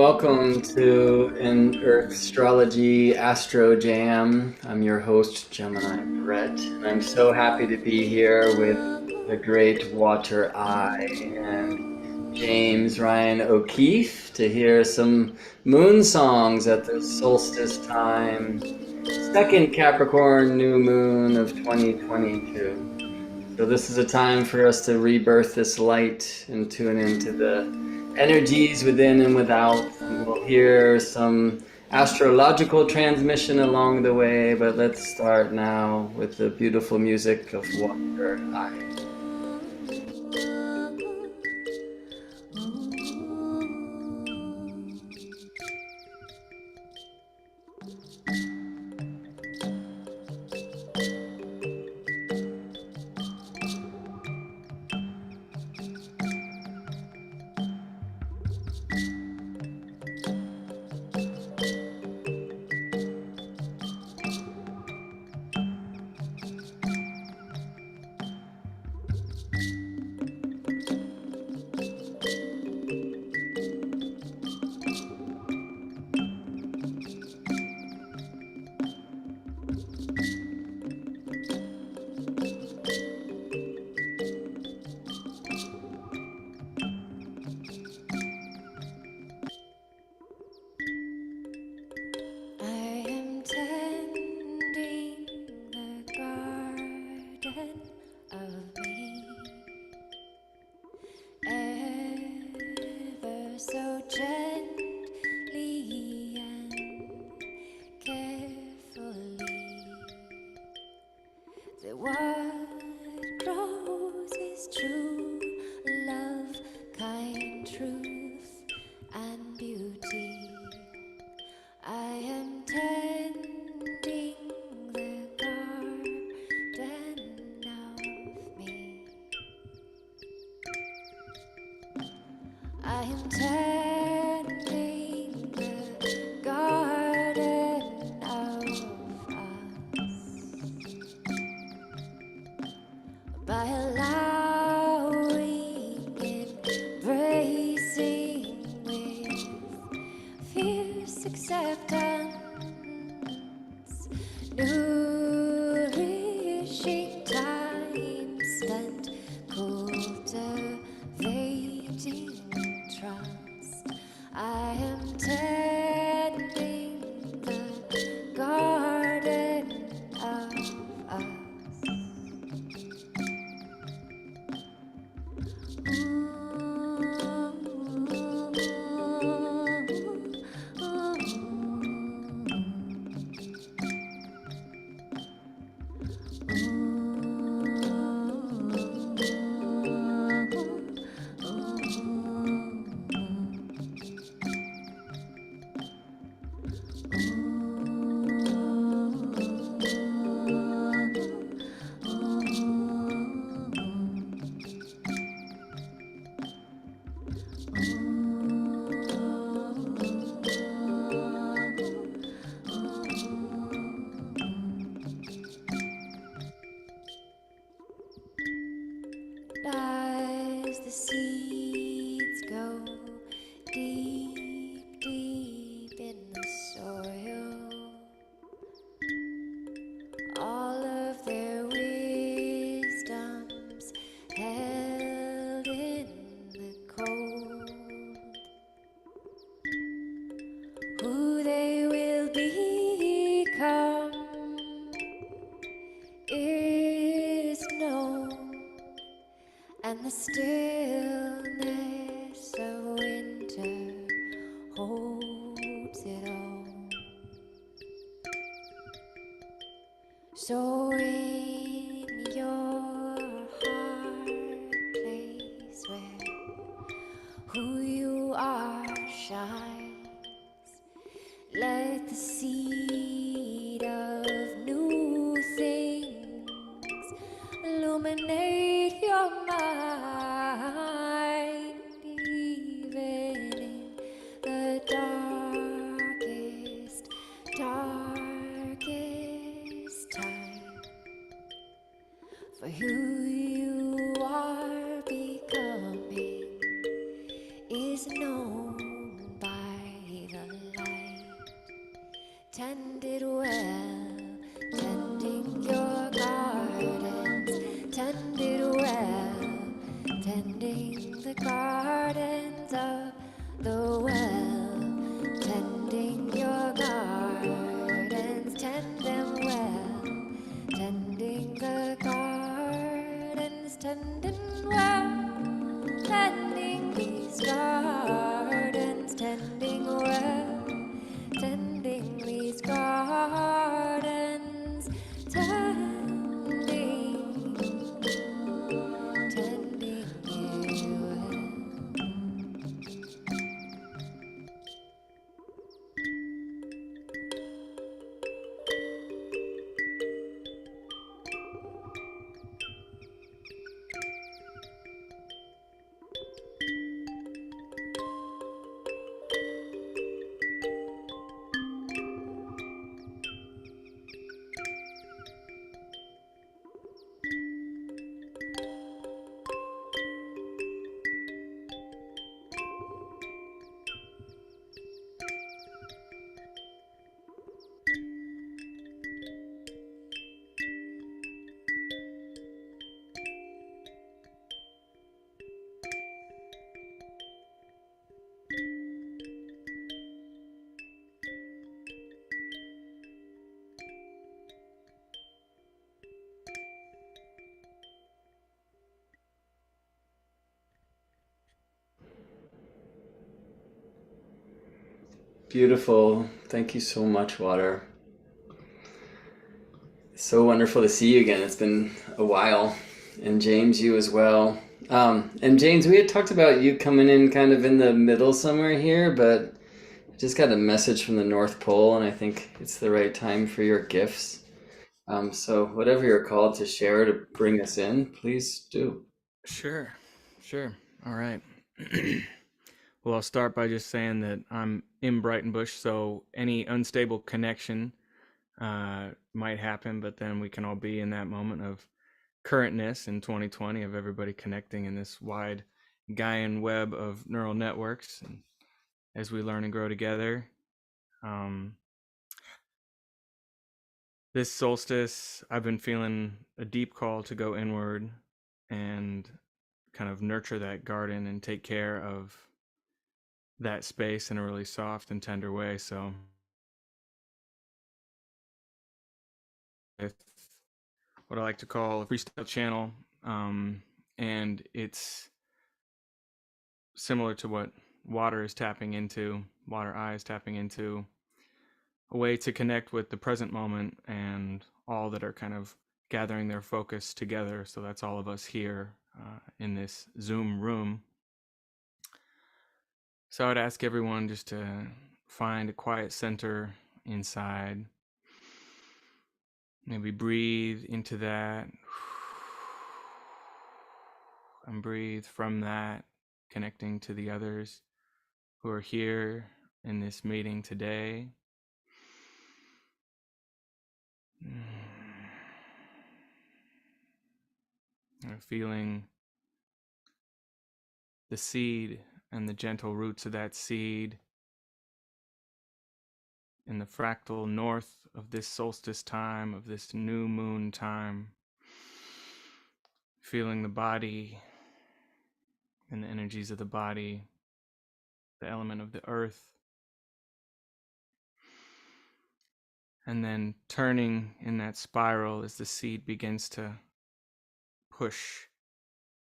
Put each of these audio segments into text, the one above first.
Welcome to an Earthstrology Astro Jam. I'm your host, GeminI Brett, and I'm so happy to be here with the great Water Eye and James Ryan O'Keefe to hear some moon songs at the solstice time, second Capricorn New Moon of 2022. So this is a time for us to rebirth this light and tune into the energies within and without. And we'll hear some astrological transmission along the way, but let's start now with the beautiful music of Water Eye. the seed of new things illuminate your mind, even in the darkest time. For who you are becoming is known by the light. Tended well, tending your gardens, tended well, tending the gardens of the well, tending your gardens, tend them well, tending the gardens, tending well, tending these gardens, tending well, tending these gardens, tending you well. Beautiful. Thank you so much, Water. So wonderful to see you again. It's been a while. And James, you as well. And James, we had talked about you coming in kind of in the middle somewhere here, but I just got a message from the North Pole, and I think it's the right time for your gifts. So whatever you're called to share to bring us in, please do. Sure. All right. Well, I'll start by just saying that I'm in Brighton Bush, so any unstable connection might happen, but then we can all be in that moment of currentness in 2020 of everybody connecting in this wide Gaian web of neural networks, and as we learn and grow together. This solstice, I've been feeling a deep call to go inward and kind of nurture that garden and take care of that space in a really soft and tender way. So with what I like to call a freestyle channel, and it's similar to what water is tapping into, water eye is tapping into, a way to connect with the present moment and all that are kind of gathering their focus together. So that's all of us here in this Zoom room. So I'd ask everyone just to find a quiet center inside. Maybe breathe into that and breathe from that, connecting to the others who are here in this meeting today. Feeling the seed and the gentle roots of that seed in the fractal north of this solstice time, of this new moon time. Feeling the body and the energies of the body, the element of the earth. And then turning in that spiral as the seed begins to push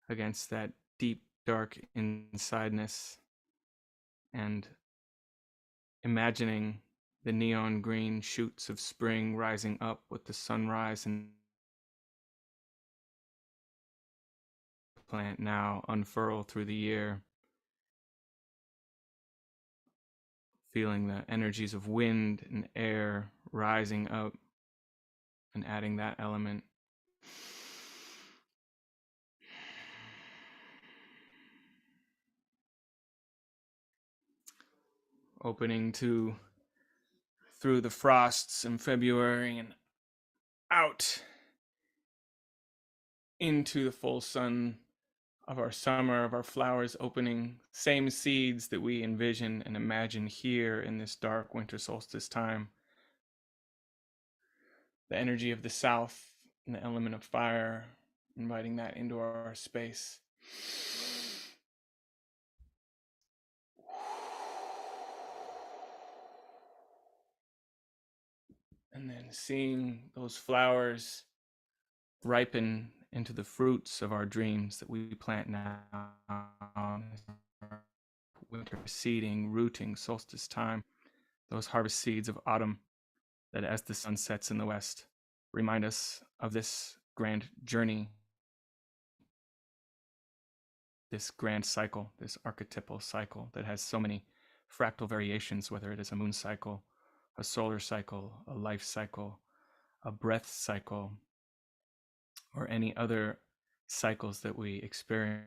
against that deep, dark insideness, and imagining the neon green shoots of spring rising up with the sunrise and plant now unfurl through the year, feeling the energies of wind and air rising up and adding that element. Opening through the frosts in February and out into the full sun of our summer, of our flowers opening, same seeds that we envision and imagine here in this dark winter solstice time. The energy of the south and the element of fire, inviting that into our space. And then seeing those flowers ripen into the fruits of our dreams that we plant now. Winter seeding, rooting, solstice time, those harvest seeds of autumn that as the sun sets in the west remind us of this grand journey, this grand cycle, this archetypal cycle that has so many fractal variations, whether it is a moon cycle, a solar cycle, a life cycle, a breath cycle, or any other cycles that we experience.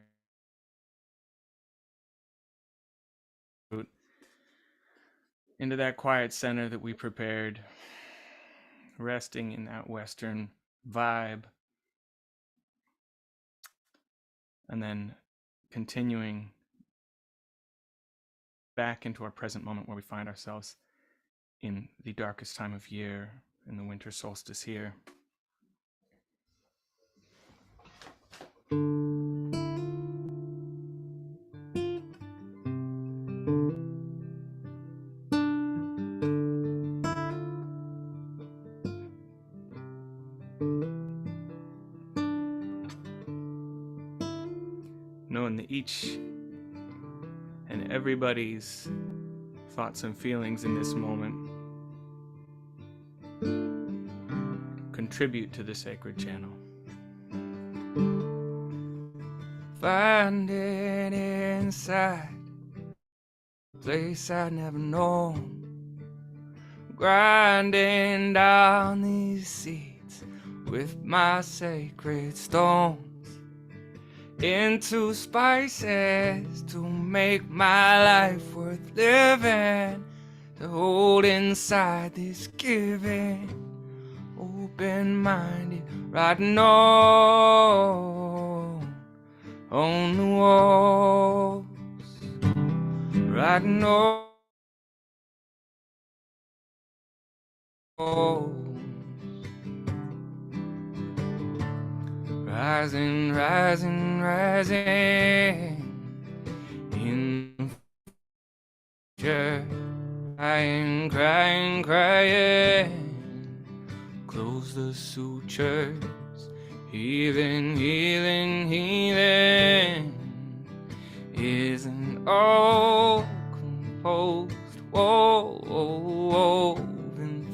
Into that quiet center that we prepared, resting in that Western vibe, and then continuing back into our present moment where we find ourselves in the darkest time of year, in the winter solstice here. Knowing that each and everybody's thoughts and feelings in this moment contribute to the sacred channel. Finding inside a place I'd never known, grinding down these seeds with my sacred stones into spices to make my life worth living, to hold inside this giving, open-minded, writing on the walls, writing on. Rising, rising, rising in the future, crying, crying, crying. Close the sutures, healing, healing, healing. Isn't all composed, woven,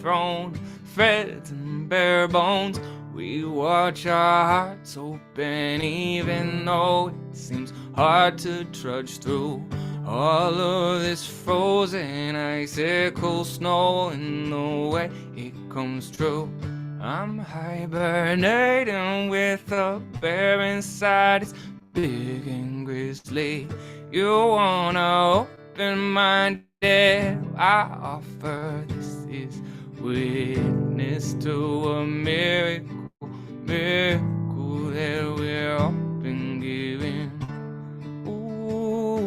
thrown, threads and bare bones. We watch our hearts open, even though it seems hard to trudge through all of this frozen icicle snow and the way it comes true. I'm hibernating with a bear inside, it's big and grizzly. You wanna open minded, I offer. This is witness to a miracle that we're all been given. Ooh.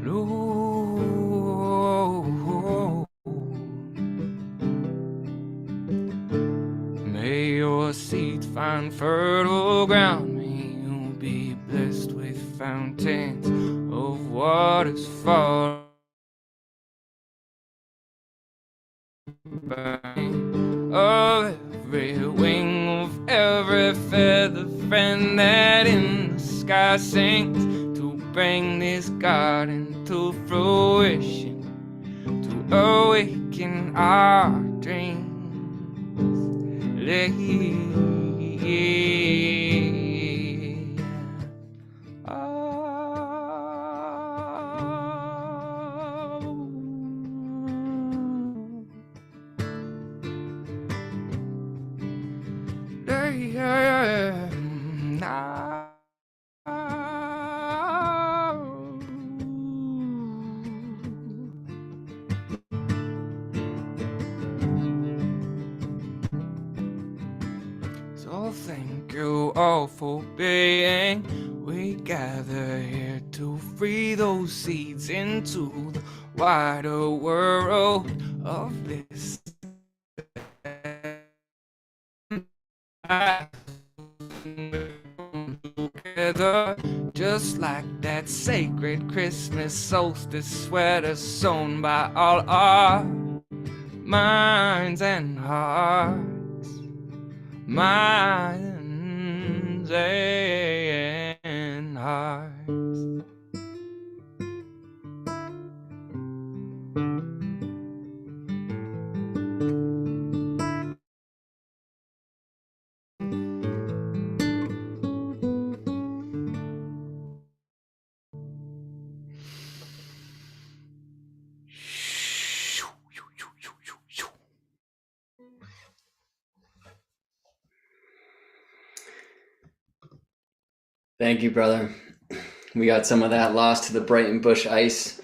Ooh. May your seeds find fertile ground. May you be blessed with fountains of waters fall. Of every wing, of every feather friend that in the sky sings, to bring this garden to fruition, to awaken our dreams. you all for being. We gather here to free those seeds into the wider world of this. Together, just like that sacred Christmas solstice sweater sewn by all our minds and hearts, minds and hearts. Thank you, brother. We got some of that lost to the Brighton Bush ice,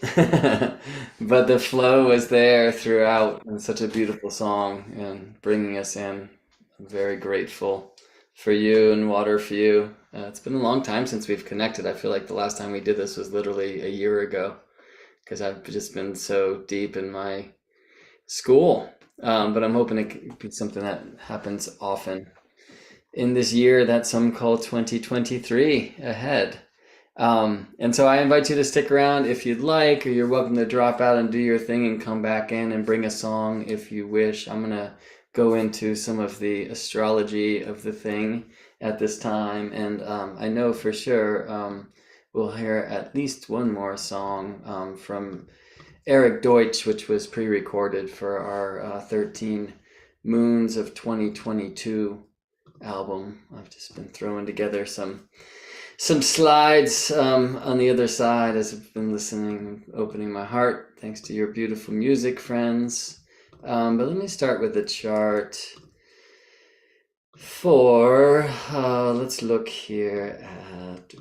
but the flow was there throughout. And such a beautiful song and bringing us in. I'm very grateful for you and water for you. It's been a long time since we've connected. I feel like the last time we did this was literally a year ago because I've just been so deep in my school. But I'm hoping it could be something that happens often in this year that some call 2023 ahead. And so I invite you to stick around if you'd like, or you're welcome to drop out and do your thing and come back in and bring a song if you wish. I'm going to go into some of the astrology of the thing at this time. And I know for sure we'll hear at least one more song from Eric Deutsch, which was pre-recorded for our 13 Moons of 2022 album. I've just been throwing together some slides on the other side as I've been listening, opening my heart, thanks to your beautiful music, friends. But let me start with the chart for, let's look here at,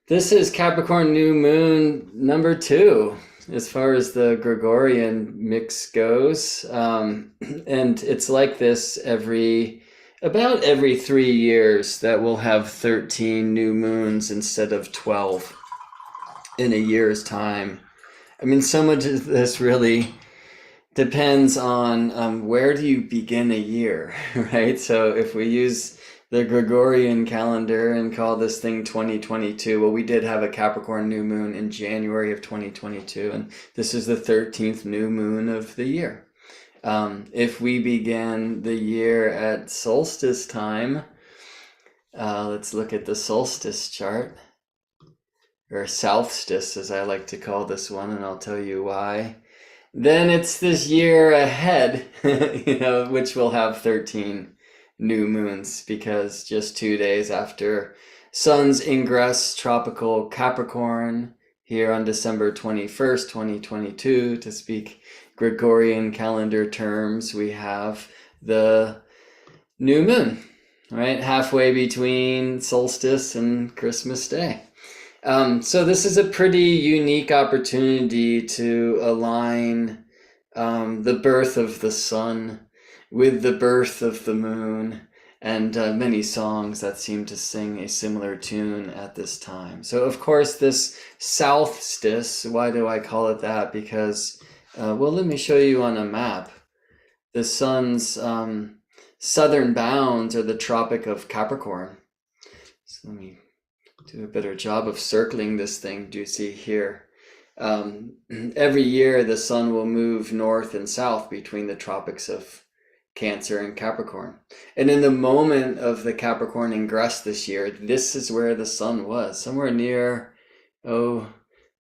this is Capricorn New Moon number 2. As far as the Gregorian mix goes, and it's like this about every 3 years that we'll have 13 new moons instead of 12 in a year's time. I mean, so much of this really depends on where do you begin a year, right? So if we use the Gregorian calendar and call this thing 2022. Well, we did have a Capricorn new moon in January of 2022, and this is the 13th new moon of the year. If we began the year at solstice time, let's look at the solstice chart, or southstice as I like to call this one, and I'll tell you why. Then it's this year ahead, which will have 13 new moons, because just 2 days after Sun's ingress tropical Capricorn here on December 21st, 2022, to speak Gregorian calendar terms, we have the new moon, right? Halfway between solstice and Christmas Day. So this is a pretty unique opportunity to align the birth of the sun with the birth of the moon, and many songs that seem to sing a similar tune at this time. So of course this southstice, why do I call it that? Because, well, let me show you on a map. The sun's southern bounds are the Tropic of Capricorn. So let me do a better job of circling this thing. Do you see here? Every year the sun will move north and south between the tropics of Cancer and Capricorn. And in the moment of the Capricorn ingress this year, this is where the sun was, somewhere near,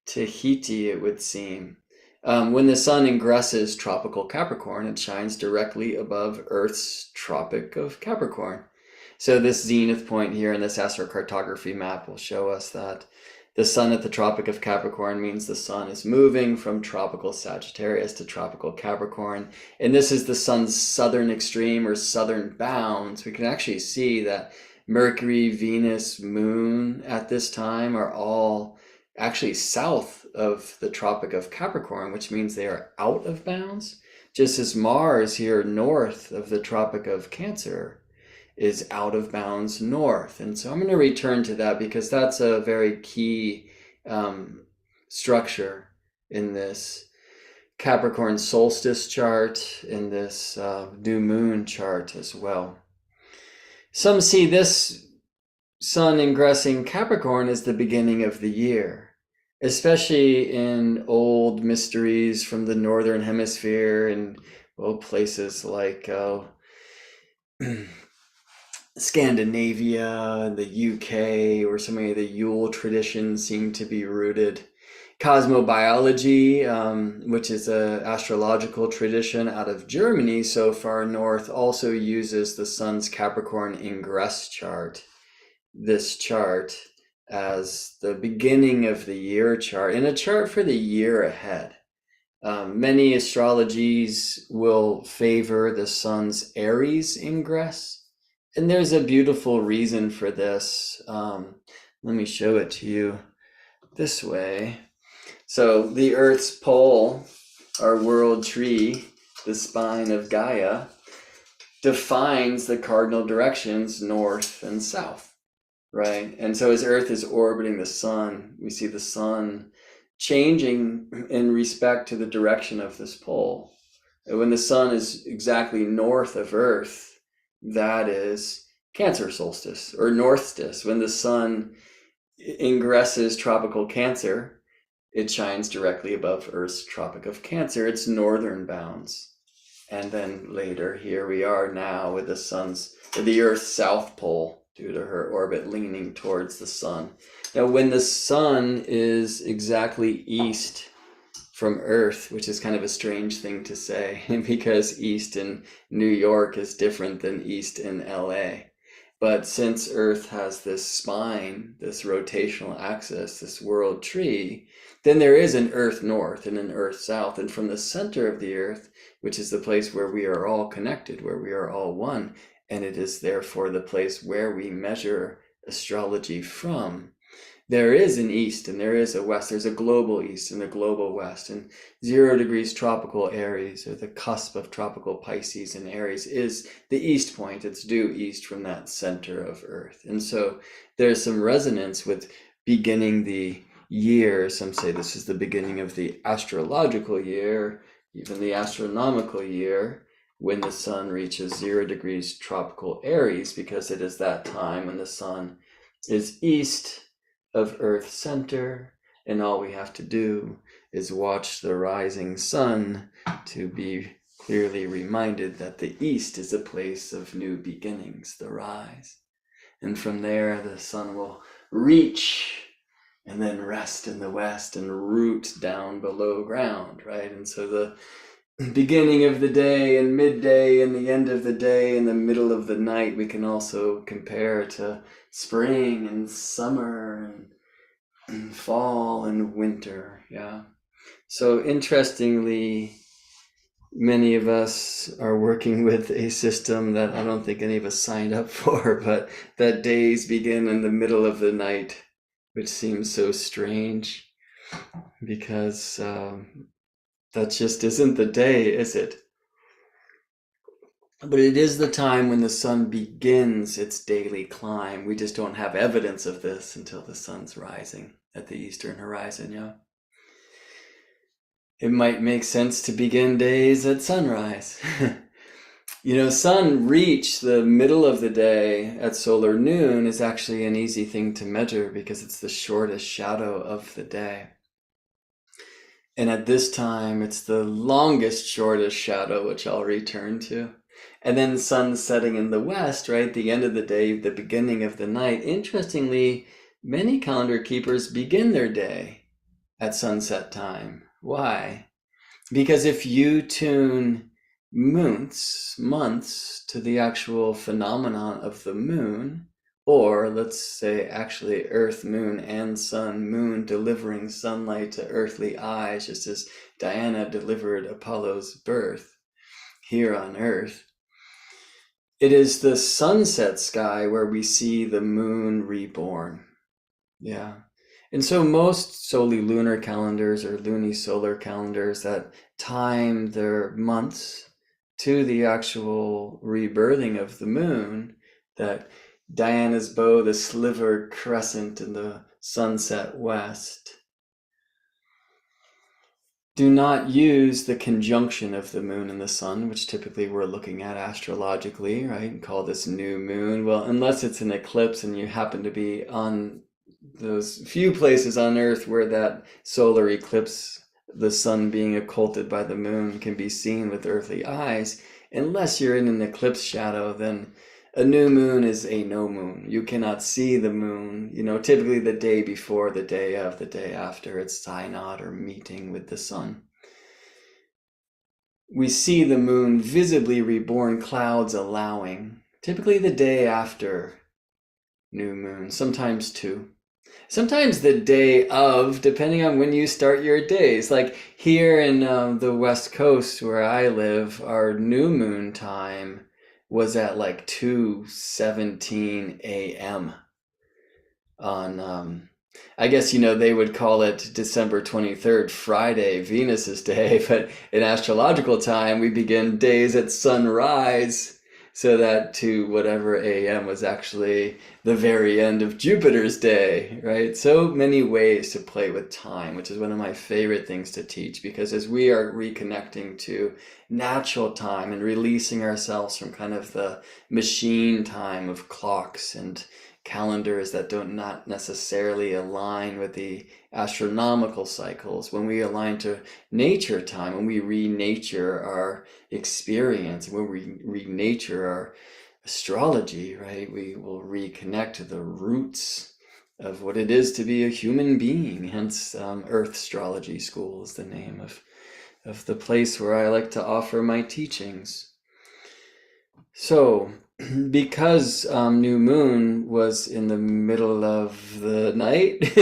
Tahiti, it would seem. When the sun ingresses tropical Capricorn, it shines directly above Earth's Tropic of Capricorn. So this zenith point here in this astrocartography map will show us that the sun at the Tropic of Capricorn means the sun is moving from tropical Sagittarius to tropical Capricorn. And this is the sun's southern extreme or southern bounds. We can actually see that Mercury, Venus, Moon at this time are all actually south of the Tropic of Capricorn, which means they are out of bounds, just as Mars here north of the Tropic of Cancer is out of bounds north. And so I'm going to return to that because that's a very key structure in this Capricorn solstice chart, in this new moon chart as well. Some see this sun ingressing Capricorn as the beginning of the year, especially in old mysteries from the Northern Hemisphere and places like Scandinavia and the UK, where so many of the Yule traditions seem to be rooted. Cosmobiology, which is an astrological tradition out of Germany so far north, also uses the sun's Capricorn ingress chart, this chart, as the beginning of the year chart and a chart for the year ahead. Many astrologies will favor the sun's Aries ingress, and there's a beautiful reason for this. Let me show it to you this way. So the Earth's pole, our world tree, the spine of Gaia, defines the cardinal directions north and south, right? And so as Earth is orbiting the sun, we see the sun changing in respect to the direction of this pole. And when the sun is exactly north of Earth, that is Cancer solstice or Northstice. When the sun ingresses tropical Cancer, it shines directly above Earth's Tropic of Cancer, its northern bounds. And then later, here we are now with the Earth's south pole due to her orbit leaning towards the sun. Now, when the sun is exactly east from Earth, which is kind of a strange thing to say because east in New York is different than east in LA. But since Earth has this spine, this rotational axis, this world tree, then there is an Earth north and an Earth south. And from the center of the Earth, which is the place where we are all connected, where we are all one, and it is therefore the place where we measure astrology from, there is an east and there is a west. There's a global east and a global west. And 0 degrees tropical Aries, or the cusp of tropical Pisces and Aries, is the east point. It's due east from that center of Earth. And so there's some resonance with beginning the year. Some say this is the beginning of the astrological year, even the astronomical year, when the sun reaches 0 degrees tropical Aries, because it is that time when the sun is east of Earth's center, and all we have to do is watch the rising sun to be clearly reminded that the east is a place of new beginnings, the rise. And from there, the sun will reach and then rest in the west and root down below ground, right? And so the beginning of the day and midday and the end of the day and the middle of the night, we can also compare to spring and summer and fall and winter. Yeah. So interestingly, many of us are working with a system that I don't think any of us signed up for, but that days begin in the middle of the night, which seems so strange because that just isn't the day, is it? But it is the time when the sun begins its daily climb. We just don't have evidence of this until the sun's rising at the eastern horizon, yeah? It might make sense to begin days at sunrise. Sun reach the middle of the day at solar noon is actually an easy thing to measure because it's the shortest shadow of the day. And at this time, it's the longest, shortest shadow, which I'll return to. And then sun setting in the west, right? The end of the day, the beginning of the night. Interestingly, many calendar keepers begin their day at sunset time. Why? Because if you tune months to the actual phenomenon of the moon, or let's say actually Earth, moon, and sun, moon delivering sunlight to earthly eyes, just as Diana delivered Apollo's birth here on Earth. It is the sunset sky where we see the moon reborn. Yeah. And so most lunar calendars or lunisolar calendars that time their months to the actual rebirthing of the moon that Diana's bow, the sliver crescent in the sunset west. Do not use the conjunction of the moon and the sun, which typically we're looking at astrologically, right? And call this new moon. Well, unless it's an eclipse and you happen to be on those few places on Earth where that solar eclipse, the sun being occulted by the moon, can be seen with earthly eyes, unless you're in an eclipse shadow, then a new moon is a no moon. You cannot see the moon, typically the day before, the day of, the day after its synod or meeting with the sun. We see the moon visibly reborn, clouds allowing, typically the day after new moon, sometimes two. Sometimes the day of, depending on when you start your days. Like here in the West Coast where I live, our new moon time was at like 2:17 a.m. on, I guess, they would call it December 23rd, Friday, Venus's day, but in astrological time, we begin days at sunrise, so that to whatever a.m. was actually the very end of Jupiter's day, right? So many ways to play with time, which is one of my favorite things to teach, because as we are reconnecting to natural time and releasing ourselves from kind of the machine time of clocks and calendars that do not necessarily align with the astronomical cycles, when we align to nature time, when we re-nature our experience, when we re-nature our astrology, right, we will reconnect to the roots of what it is to be a human being. Hence Earthstrology School is the name of the place where I like to offer my teachings. So because new moon was in the middle of the night,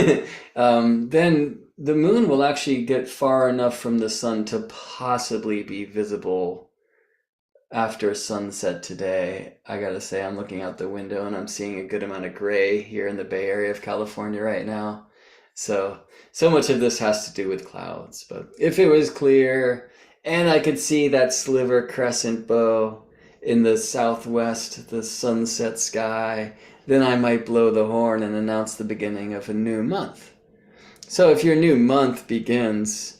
then the moon will actually get far enough from the sun to possibly be visible after sunset today. I gotta say, I'm looking out the window and I'm seeing a good amount of gray here in the Bay Area of California right now. So much of this has to do with clouds. But if it was clear and I could see that sliver crescent bow in the southwest, the sunset sky, then I might blow the horn and announce the beginning of a new month. So if your new month begins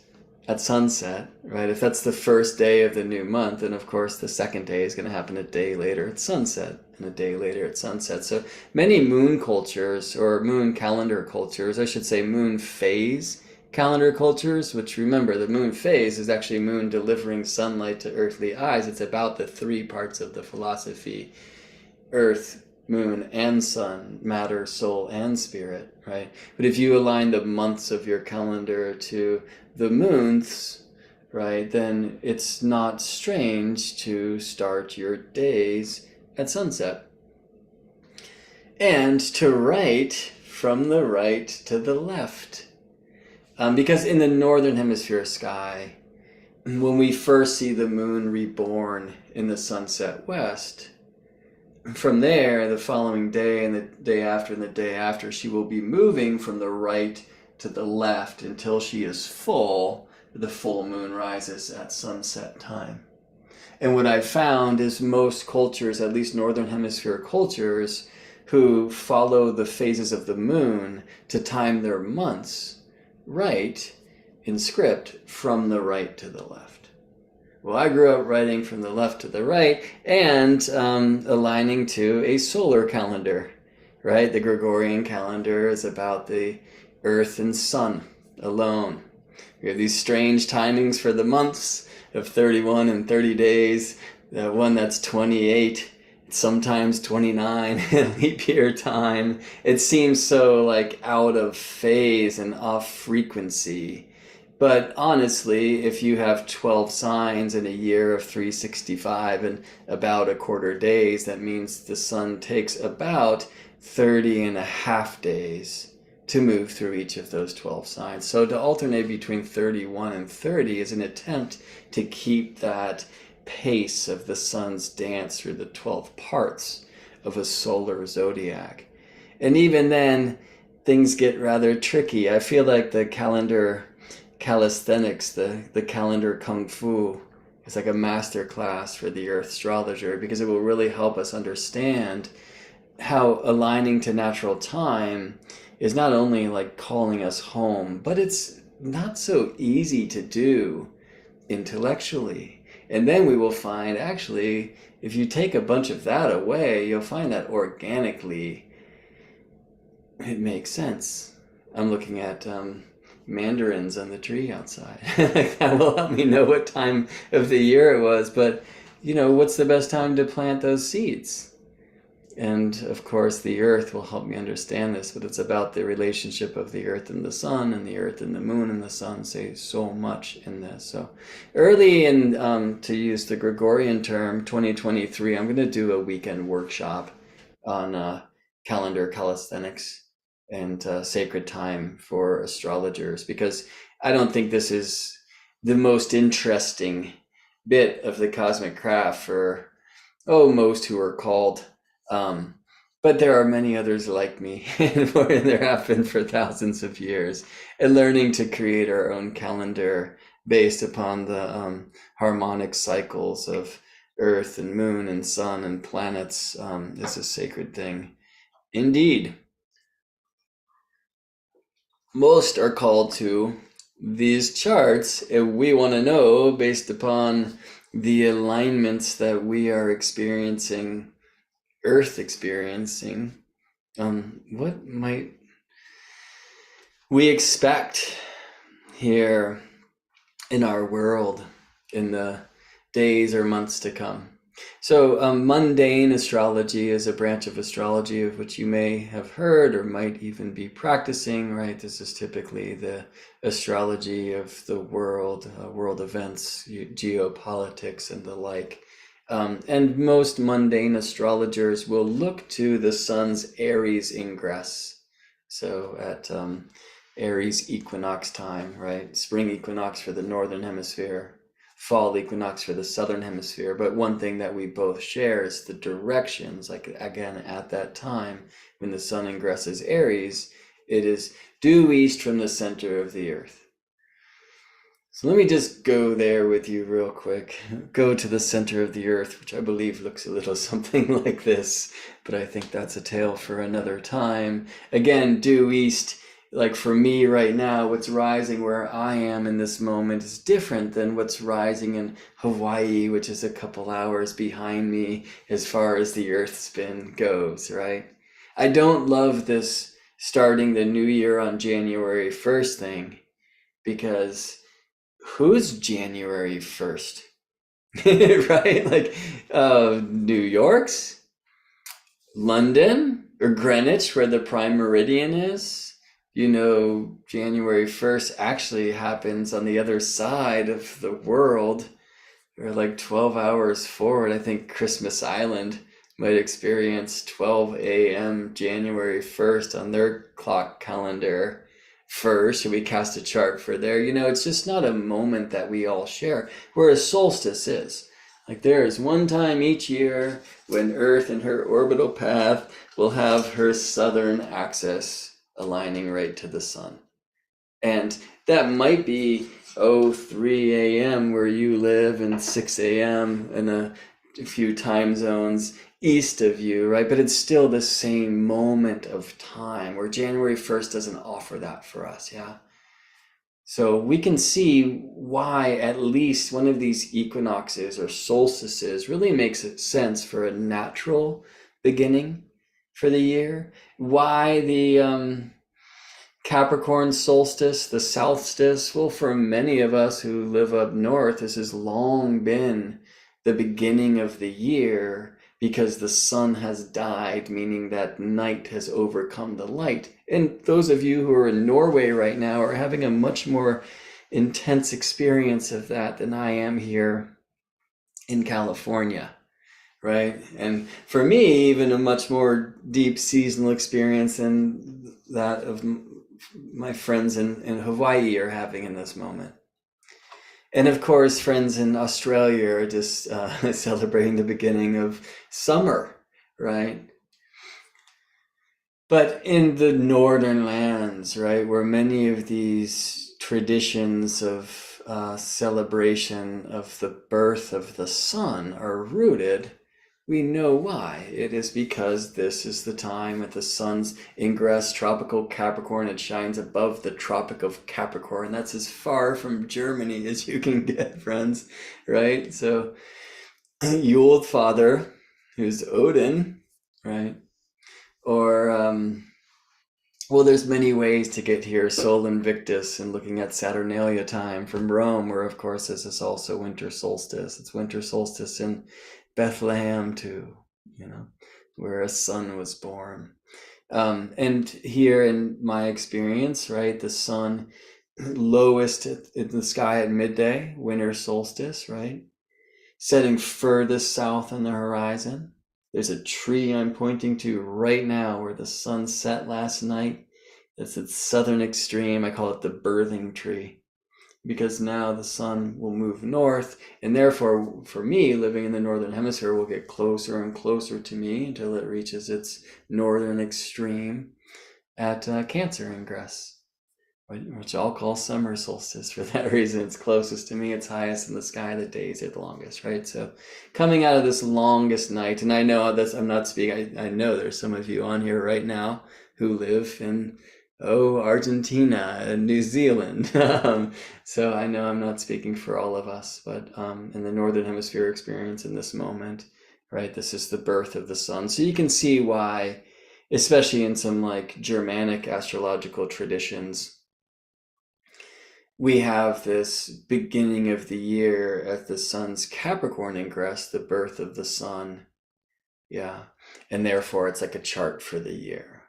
at sunset, right, if that's the first day of the new month, then of course the second day is going to happen a day later at sunset and a day later at sunset. So many moon cultures, or moon calendar cultures, I should say moon phase calendar cultures, which, remember, the moon phase is actually moon delivering sunlight to earthly eyes. It's about the three parts of the philosophy: earth, moon, and sun, matter, soul, and spirit, right? But if you align the months of your calendar to the moons, right, then it's not strange to start your days at sunset. And to write from the right to the left. Because in the northern hemisphere sky, when we first see the moon reborn in the sunset west, from there, the following day and the day after and the day after, she will be moving from the right to the left until she is full. The full moon rises at sunset time. And what I've found is most cultures, at least northern hemisphere cultures, who follow the phases of the moon to time their months, write in script from the right to the left. Well, I grew up writing from the left to the right and aligning to a solar calendar, right? The Gregorian calendar is about the earth and sun alone. We have these strange timings for the months of 31 and 30 days, the one that's 28, sometimes 29 leap year time. It seems so like out of phase and off frequency. But honestly, if you have 12 signs in a year of 365 and about a quarter days, that means the sun takes about 30 and a half days to move through each of those 12 signs. So to alternate between 31 and 30 is an attempt to keep that pace of the sun's dance through the 12 parts of a solar zodiac. And even then, things get rather tricky. I feel like the calendar calisthenics, the calendar kung fu, is like a master class for the earth astrologer, because it will really help us understand how aligning to natural time is not only like calling us home, but it's not so easy to do intellectually. And then we will find actually, if you take a bunch of that away, you'll find that organically it makes sense. I'm looking at mandarins on the tree outside. That will help me know what time of the year it was. But, what's the best time to plant those seeds? And of course, the earth will help me understand this, but it's about the relationship of the earth and the sun, and the earth and the moon and the sun say so much in this. So early in, to use the Gregorian term, 2023, I'm going to do a weekend workshop on calendar calisthenics and sacred time for astrologers, because I don't think this is the most interesting bit of the cosmic craft for, most who are called. But there are many others like me, and there have been for thousands of years, and learning to create our own calendar based upon the harmonic cycles of earth and moon and sun and planets is a sacred thing. Indeed, most are called to these charts, and we want to know based upon the alignments that we are experiencing, Earth experiencing, what might we expect here in our world in the days or months to come. So mundane astrology is a branch of astrology of which you may have heard or might even be practicing, right? This is typically the astrology of the world, world events, geopolitics, and the like. And most mundane astrologers will look to the sun's Aries ingress. So at Aries equinox time, right? Spring equinox for the northern hemisphere, fall equinox for the southern hemisphere. But one thing that we both share is the directions. Like, again, at that time when the sun ingresses Aries, it is due east from the center of the earth. So let me just go there with you real quick. Go to the center of the earth, which I believe looks a little something like this, but I think that's a tale for another time. Again, due east, like for me right now, what's rising where I am in this moment is different than what's rising in Hawaii, which is a couple hours behind me as far as the earth spin goes, right? I don't love this starting the new year on January 1st thing, because who's January 1st? Right? Like New York's, London, or Greenwich, where the prime meridian is. January 1st actually happens on the other side of the world. We're like 12 hours forward. I think Christmas Island might experience 12 a.m. January 1st on their clock calendar first. Should we cast a chart for there? It's just not a moment that we all share, whereas solstice is. Like, there is one time each year when Earth in her orbital path will have her southern axis aligning right to the sun. And that might be 3 a.m. where you live, and 6 a.m. in a few time zones east of you, right? But it's still the same moment of time, where January 1st doesn't offer that for us, yeah? So we can see why at least one of these equinoxes or solstices really makes sense for a natural beginning for the year. Why the Capricorn solstice, the solstice, well, for many of us who live up north, this has long been the beginning of the year, because the sun has died, meaning that night has overcome the light. And those of you who are in Norway right now are having a much more intense experience of that than I am here in California, right? And for me, even a much more deep seasonal experience than that of my friends in Hawaii are having in this moment. And of course, friends in Australia are just celebrating the beginning of summer, right? But in the northern lands, right, where many of these traditions of celebration of the birth of the sun are rooted, We know why. It is because this is the time at the sun's ingress, tropical Capricorn. It shines above the Tropic of Capricorn. That's as far from Germany as you can get, friends, right? So Yule Father, who's Odin, right? Or well, there's many ways to get here. Sol Invictus, and looking at Saturnalia time from Rome, where of course this is also winter solstice. It's winter solstice in Bethlehem too, where a son was born. And here in my experience, right, the sun lowest in the sky at midday, winter solstice, right, setting furthest south on the horizon. There's a tree I'm pointing to right now where the sun set last night. It's its southern extreme. I call it the birthing tree, because now the sun will move north, and therefore for me living in the northern hemisphere will get closer and closer to me until it reaches its northern extreme at Cancer ingress, which I'll call summer solstice for that reason. It's closest to me, it's highest in the sky, the days are the longest, right? So coming out of this longest night, and I know that I'm not speaking, I know there's some of you on here right now who live in Argentina and New Zealand. So I know I'm not speaking for all of us, but in the Northern Hemisphere experience in this moment, right, this is the birth of the sun. So you can see why, especially in some like Germanic astrological traditions, we have this beginning of the year at the sun's Capricorn ingress, the birth of the sun. Yeah. And therefore it's like a chart for the year.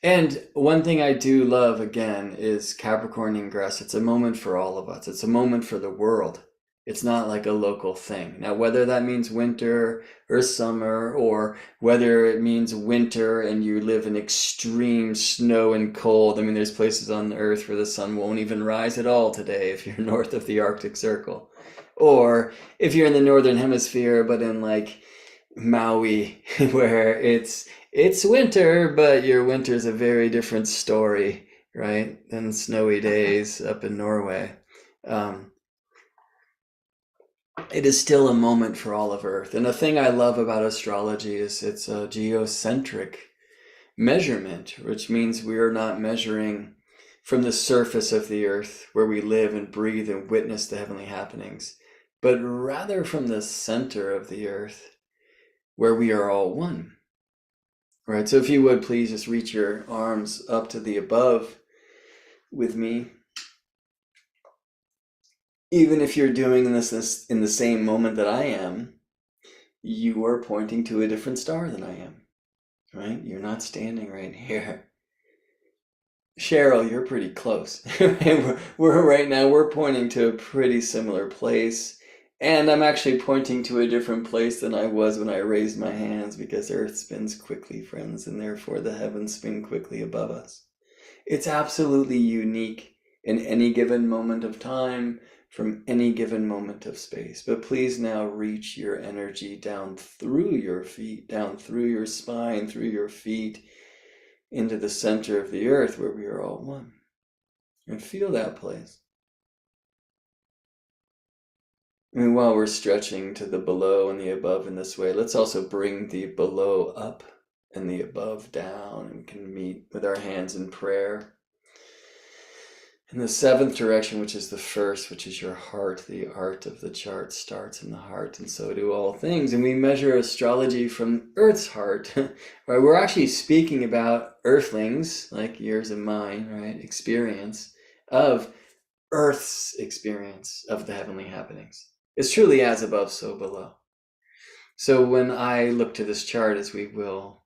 And one thing I do love, again, is Capricorn ingress. It's a moment for all of us. It's a moment for the world. It's not like a local thing. Now, whether that means winter or summer, or whether it means winter and you live in extreme snow and cold. I mean, there's places on the earth where the sun won't even rise at all today if you're north of the Arctic Circle. Or if you're in the Northern Hemisphere, but in like Maui, where it's winter, but your winter's a very different story, right, than snowy days up in Norway. It is still a moment for all of Earth. And the thing I love about astrology is it's a geocentric measurement, which means we are not measuring from the surface of the Earth where we live and breathe and witness the heavenly happenings, but rather from the center of the Earth where we are all one. Right, so if you would please just reach your arms up to the above with me. Even if you're doing this in the same moment that I am, you are pointing to a different star than I am, right? You're not standing right here. Cheryl, you're pretty close. We're pointing to a pretty similar place. And I'm actually pointing to a different place than I was when I raised my hands, because Earth spins quickly, friends, and therefore the heavens spin quickly above us. It's absolutely unique in any given moment of time, from any given moment of space. But please now reach your energy down through your feet, down through your spine, through your feet, into the center of the Earth where we are all one. And feel that place. And while we're stretching to the below and the above in this way, let's also bring the below up and the above down, and we can meet with our hands in prayer. In the seventh direction, which is the first, which is your heart, the art of the chart starts in the heart, and so do all things. And we measure astrology from Earth's heart, right? We're actually speaking about earthlings, like yours and mine, right? Experience of Earth's experience of the heavenly happenings. It's truly as above, so below. So when I look to this chart, as we will,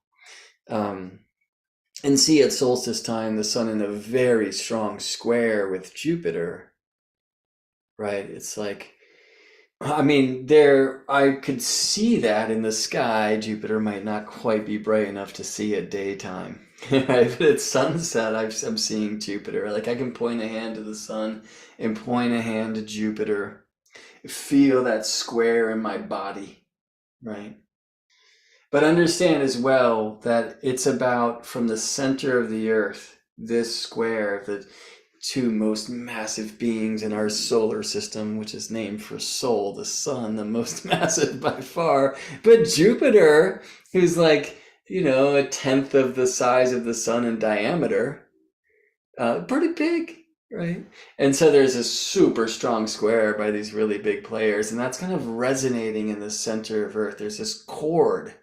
and see at solstice time the sun in a very strong square with Jupiter, right? It's like, I mean, I could see that in the sky. Jupiter might not quite be bright enough to see at daytime, right? But at sunset, I'm seeing Jupiter. Like I can point a hand to the sun and point a hand to Jupiter. Feel that square in my body, right? But understand as well that it's about from the center of the Earth, this square, that two most massive beings in our solar system, which is named for Sol, the sun, the most massive by far. But Jupiter, who's like, a tenth of the size of the sun in diameter, pretty big, right? And so there's a super strong square by these really big players, and that's kind of resonating in the center of Earth. There's this chord,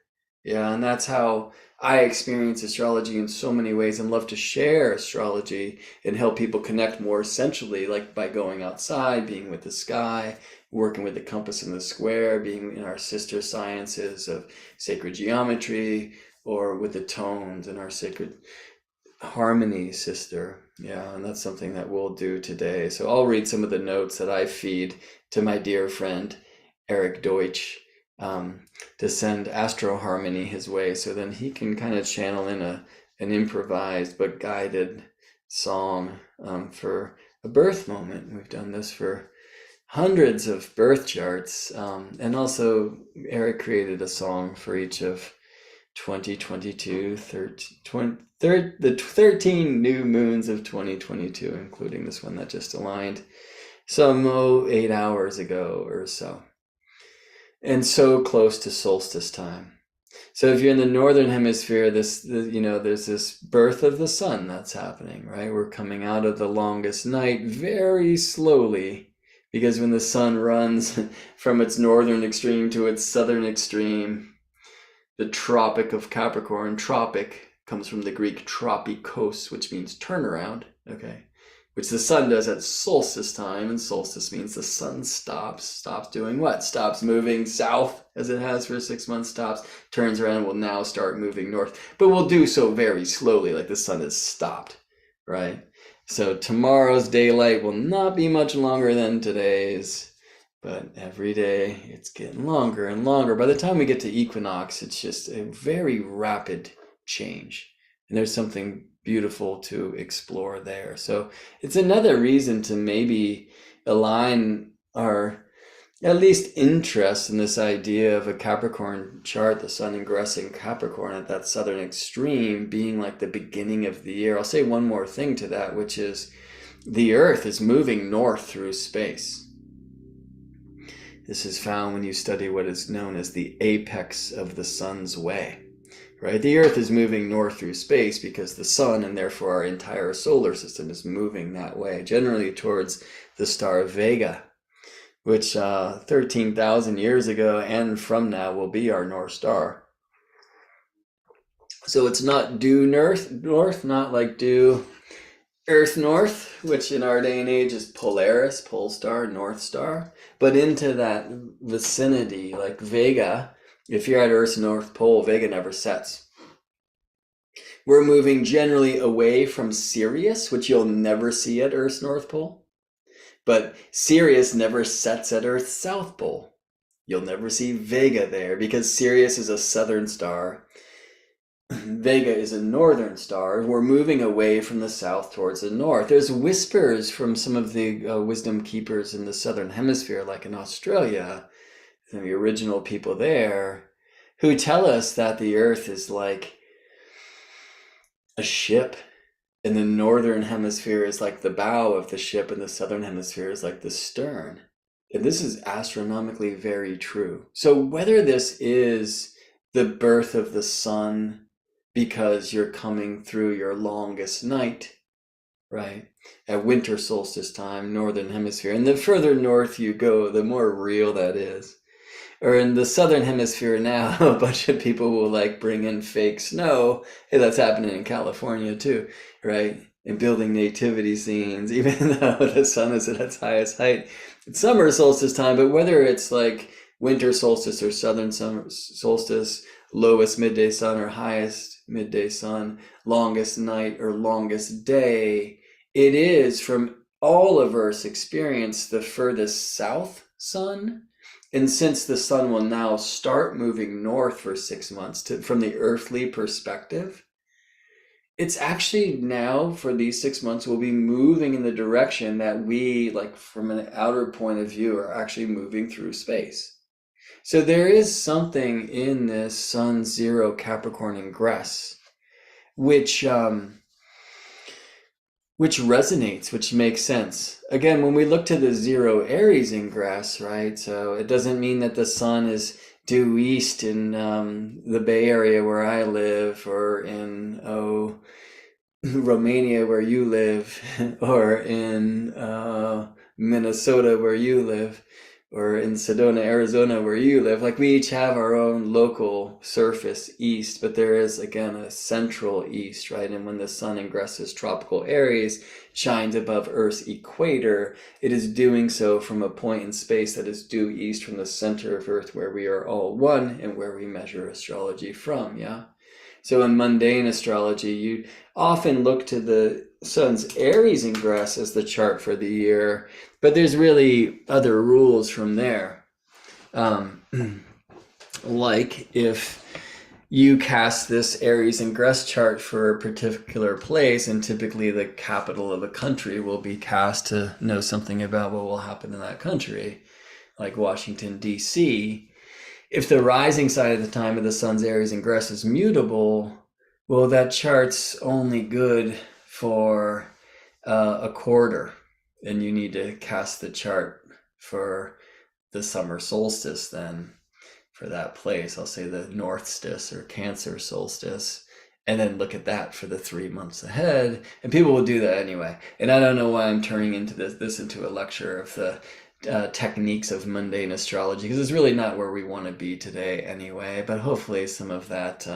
yeah, and that's how I experience astrology in so many ways, and love to share astrology and help people connect more essentially, like by going outside, being with the sky, working with the compass and the square, being in our sister sciences of sacred geometry, or with the tones in our sacred harmony sister. Yeah, and that's something that we'll do today. So I'll read some of the notes that I feed to my dear friend Eric Deutsch, to send Astro Harmony his way, so then he can kind of channel in an improvised but guided song for a birth moment. We've done this for hundreds of birth charts, and also Eric created a song for each of 2022, the 13 new moons of 2022, including this one that just aligned some 8 hours ago or so. And so close to solstice time. So if you're in the northern hemisphere, there's this birth of the sun that's happening, right? We're coming out of the longest night very slowly, because when the sun runs from its northern extreme to its southern extreme, the Tropic of Capricorn, tropic comes from the Greek tropikos, which means turnaround, okay? Which the sun does at solstice time, and solstice means the sun stops doing what? Stops moving south, as it has for 6 months, stops, turns around, will now start moving north. But we'll do so very slowly, like the sun has stopped, right? So tomorrow's daylight will not be much longer than today's, but every day it's getting longer and longer. By the time we get to equinox, it's just a very rapid change. And there's something beautiful to explore there. So it's another reason to maybe align our at least interest in this idea of a Capricorn chart, the sun ingressing Capricorn at that southern extreme being like the beginning of the year. I'll say one more thing to that, which is the Earth is moving north through space. This is found when you study what is known as the apex of the sun's way. Right? The Earth is moving north through space because the sun, and therefore our entire solar system, is moving that way, generally towards the star Vega, which 13,000 years ago and from now will be our North Star. So it's not due north, not like due Earth north, which in our day and age is Polaris, pole star, North Star, but into that vicinity, like Vega. If you're at Earth's North Pole, Vega never sets. We're moving generally away from Sirius, which you'll never see at Earth's North Pole. But Sirius never sets at Earth's South Pole. You'll never see Vega there because Sirius is a southern star. Vega is a northern star. We're moving away from the south towards the north. There's whispers from some of the wisdom keepers in the southern hemisphere, like in Australia, the original people there, who tell us that the Earth is like a ship, and the northern hemisphere is like the bow of the ship, and the southern hemisphere is like the stern. And this is astronomically very true. So whether this is the birth of the sun because you're coming through your longest night, right, at winter solstice time, northern hemisphere, and the further north you go, the more real that is. Or in the southern hemisphere now, a bunch of people will like bring in fake snow. Hey, that's happening in California too, right? And building nativity scenes, even though the sun is at its highest height. It's summer solstice time, but whether it's like winter solstice or southern summer solstice, lowest midday sun or highest midday sun, longest night or longest day, it is from all of Earth's experience the furthest south sun. And since the sun will now start moving north for 6 months from the earthly perspective, it's actually now for these 6 months will be moving in the direction that we, like from an outer point of view, are actually moving through space. So there is something in this Sun Zero Capricorn ingress, which which resonates, which makes sense. Again, when we look to the 0 Aries ingress, right? So it doesn't mean that the sun is due east in the Bay Area where I live, or in Romania where you live, or in Minnesota where you live, or in Sedona, Arizona where you live. Like, we each have our own local surface east, but there is, again, a central east, right? And when the sun ingresses tropical Aries, shines above Earth's equator, it is doing so from a point in space that is due east from the center of Earth, where we are all one and where we measure astrology from, yeah? So in mundane astrology, you often look to the sun's Aries ingress as the chart for the year, but there's really other rules from there. Like, if you cast this Aries ingress chart for a particular place, and typically the capital of a country will be cast to know something about what will happen in that country, like Washington, D.C., if the rising side at the time of the sun's Aries ingress is mutable, well, that chart's only good for a quarter, and you need to cast the chart for the summer solstice then for that place. I'll say the northstice or Cancer solstice, and then look at that for the 3 months ahead. And people will do that anyway. And I don't know why I'm turning into this into a lecture of the techniques of mundane astrology, because it's really not where we want to be today anyway, but hopefully some of that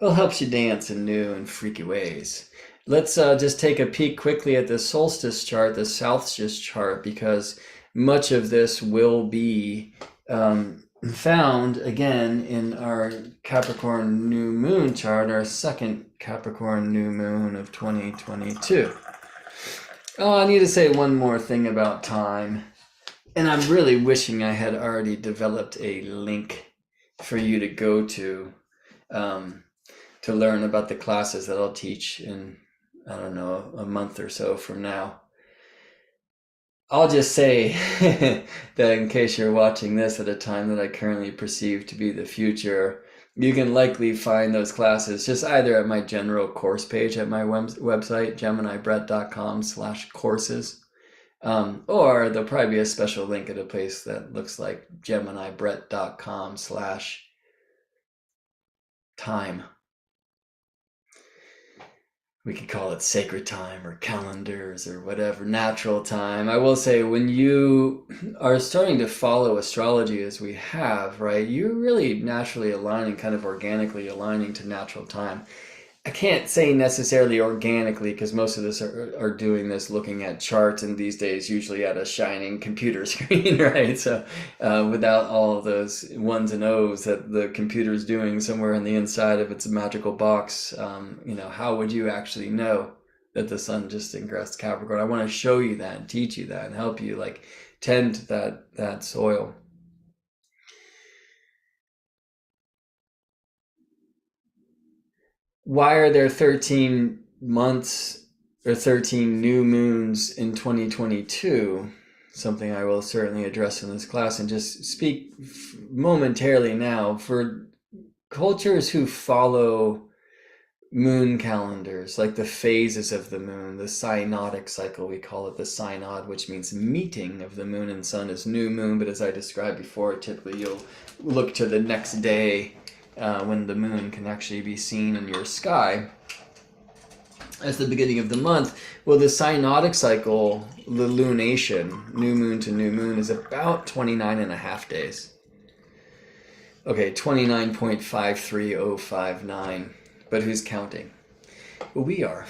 will help you dance in new and freaky ways. Let's just take a peek quickly at the solstice chart, the solstice chart, because much of this will be found again in our Capricorn New Moon chart, our second Capricorn New Moon of 2022. Oh, I need to say one more thing about time. And I'm really wishing I had already developed a link for you to go to learn about the classes that I'll teach in, I don't know, a month or so from now. I'll just say that in case you're watching this at a time that I currently perceive to be the future, you can likely find those classes just either at my general course page at my website, GeminIBrett.com/courses. Or there'll probably be a special link at a place that looks like GeminIBrett.com/time. We could call it sacred time or calendars or whatever, natural time. I will say, when you are starting to follow astrology as we have, right, you're really naturally aligning, kind of organically aligning to natural time. I can't say necessarily organically, because most of us are doing this looking at charts, and these days usually at a shining computer screen, right? So without all of those ones and O's that the computer's doing somewhere in the inside of its magical box, how would you actually know that the sun just ingressed Capricorn? I want to show you that and teach you that and help you like tend that soil. Why are there 13 months or 13 new moons in 2022? Something I will certainly address in this class, and just speak momentarily now for cultures who follow moon calendars, like the phases of the moon, the synodic cycle, we call it the synod, which means meeting of the moon and sun is new moon. But as I described before, typically you'll look to the next day when the moon can actually be seen in your sky as the beginning of the month. Well, the synodic cycle, the lunation, new moon to new moon, is about 29 and a half days. Okay, 29.53059. But who's counting? Well, we are.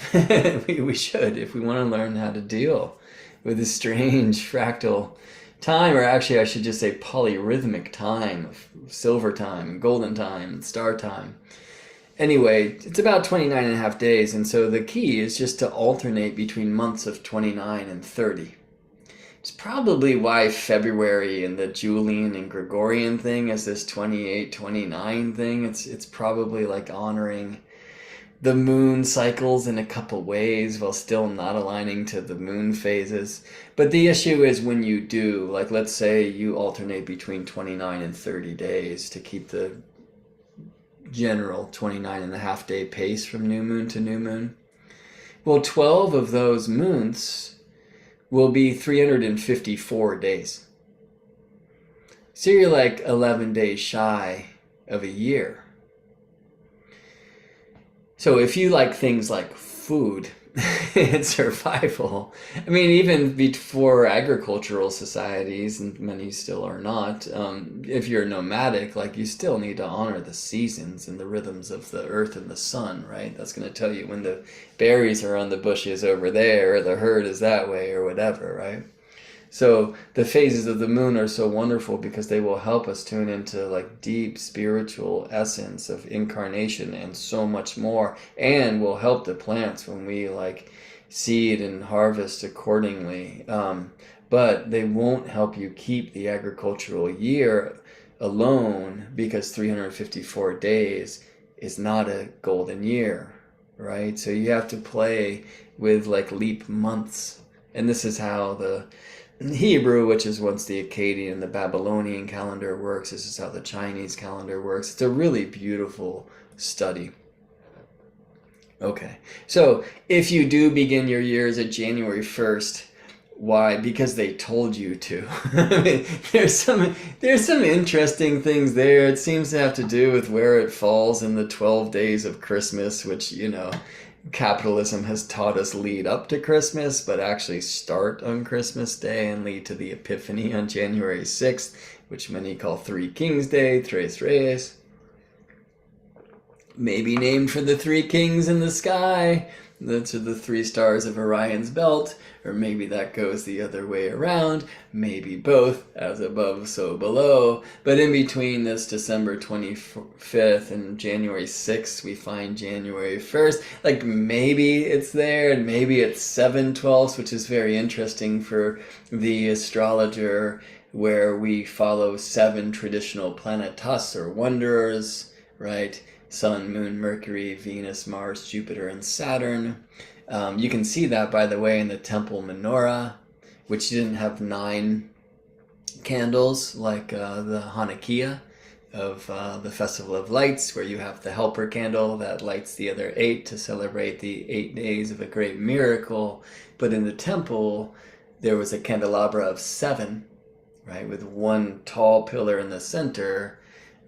we should, if we want to learn how to deal with this strange fractal time, or actually I should just say polyrhythmic time, silver time, golden time, star time. Anyway, it's about 29 and a half days, and so the key is just to alternate between months of 29 and 30. It's probably why February and the Julian and Gregorian thing is this 28-29 thing. It's probably like honoring the moon cycles in a couple ways while still not aligning to the moon phases. But the issue is when you do, like let's say you alternate between 29 and 30 days to keep the general 29 and a half day pace from new moon to new moon. Well, 12 of those months will be 354 days. So you're like 11 days shy of a year. So if you like things like food and survival, I mean, even before agricultural societies, and many still are not, if you're nomadic, like you still need to honor the seasons and the rhythms of the earth and the sun, right? That's going to tell you when the berries are on the bushes over there, or the herd is that way, or whatever, right? So the phases of the moon are so wonderful because they will help us tune into like deep spiritual essence of incarnation and so much more, and will help the plants when we like seed and harvest accordingly. But they won't help you keep the agricultural year alone, because 354 days is not a golden year, right? So you have to play with like leap months. And this is how the Hebrew, which is once the Akkadian and the Babylonian calendar, works. This is how the Chinese calendar works. It's a really beautiful study. Okay, so if you do begin your years at January 1st, why? Because they told you to. I mean, there's some interesting things there. It seems to have to do with where it falls in the 12 days of Christmas, which, you know, capitalism has taught us lead up to Christmas, but actually start on Christmas Day and lead to the Epiphany on January 6th, which many call Three Kings Day, Tres Reyes. Maybe named for the three kings in the sky. Those are the three stars of Orion's belt, or maybe that goes the other way around, maybe both, as above, so below. But in between this December 25th and January 6th, we find January 1st. Like maybe it's there, and maybe it's 7/12, which is very interesting for the astrologer, where we follow 7 traditional planetas or wanderers, right? Sun, Moon, Mercury, Venus, Mars, Jupiter, and Saturn. You can see that, by the way, in the temple menorah, which didn't have 9 candles like the Hanukkah of the Festival of Lights, where you have the helper candle that lights the other 8 to celebrate the 8 days of a great miracle. But in the temple, there was a candelabra of 7, right, with one tall pillar in the center,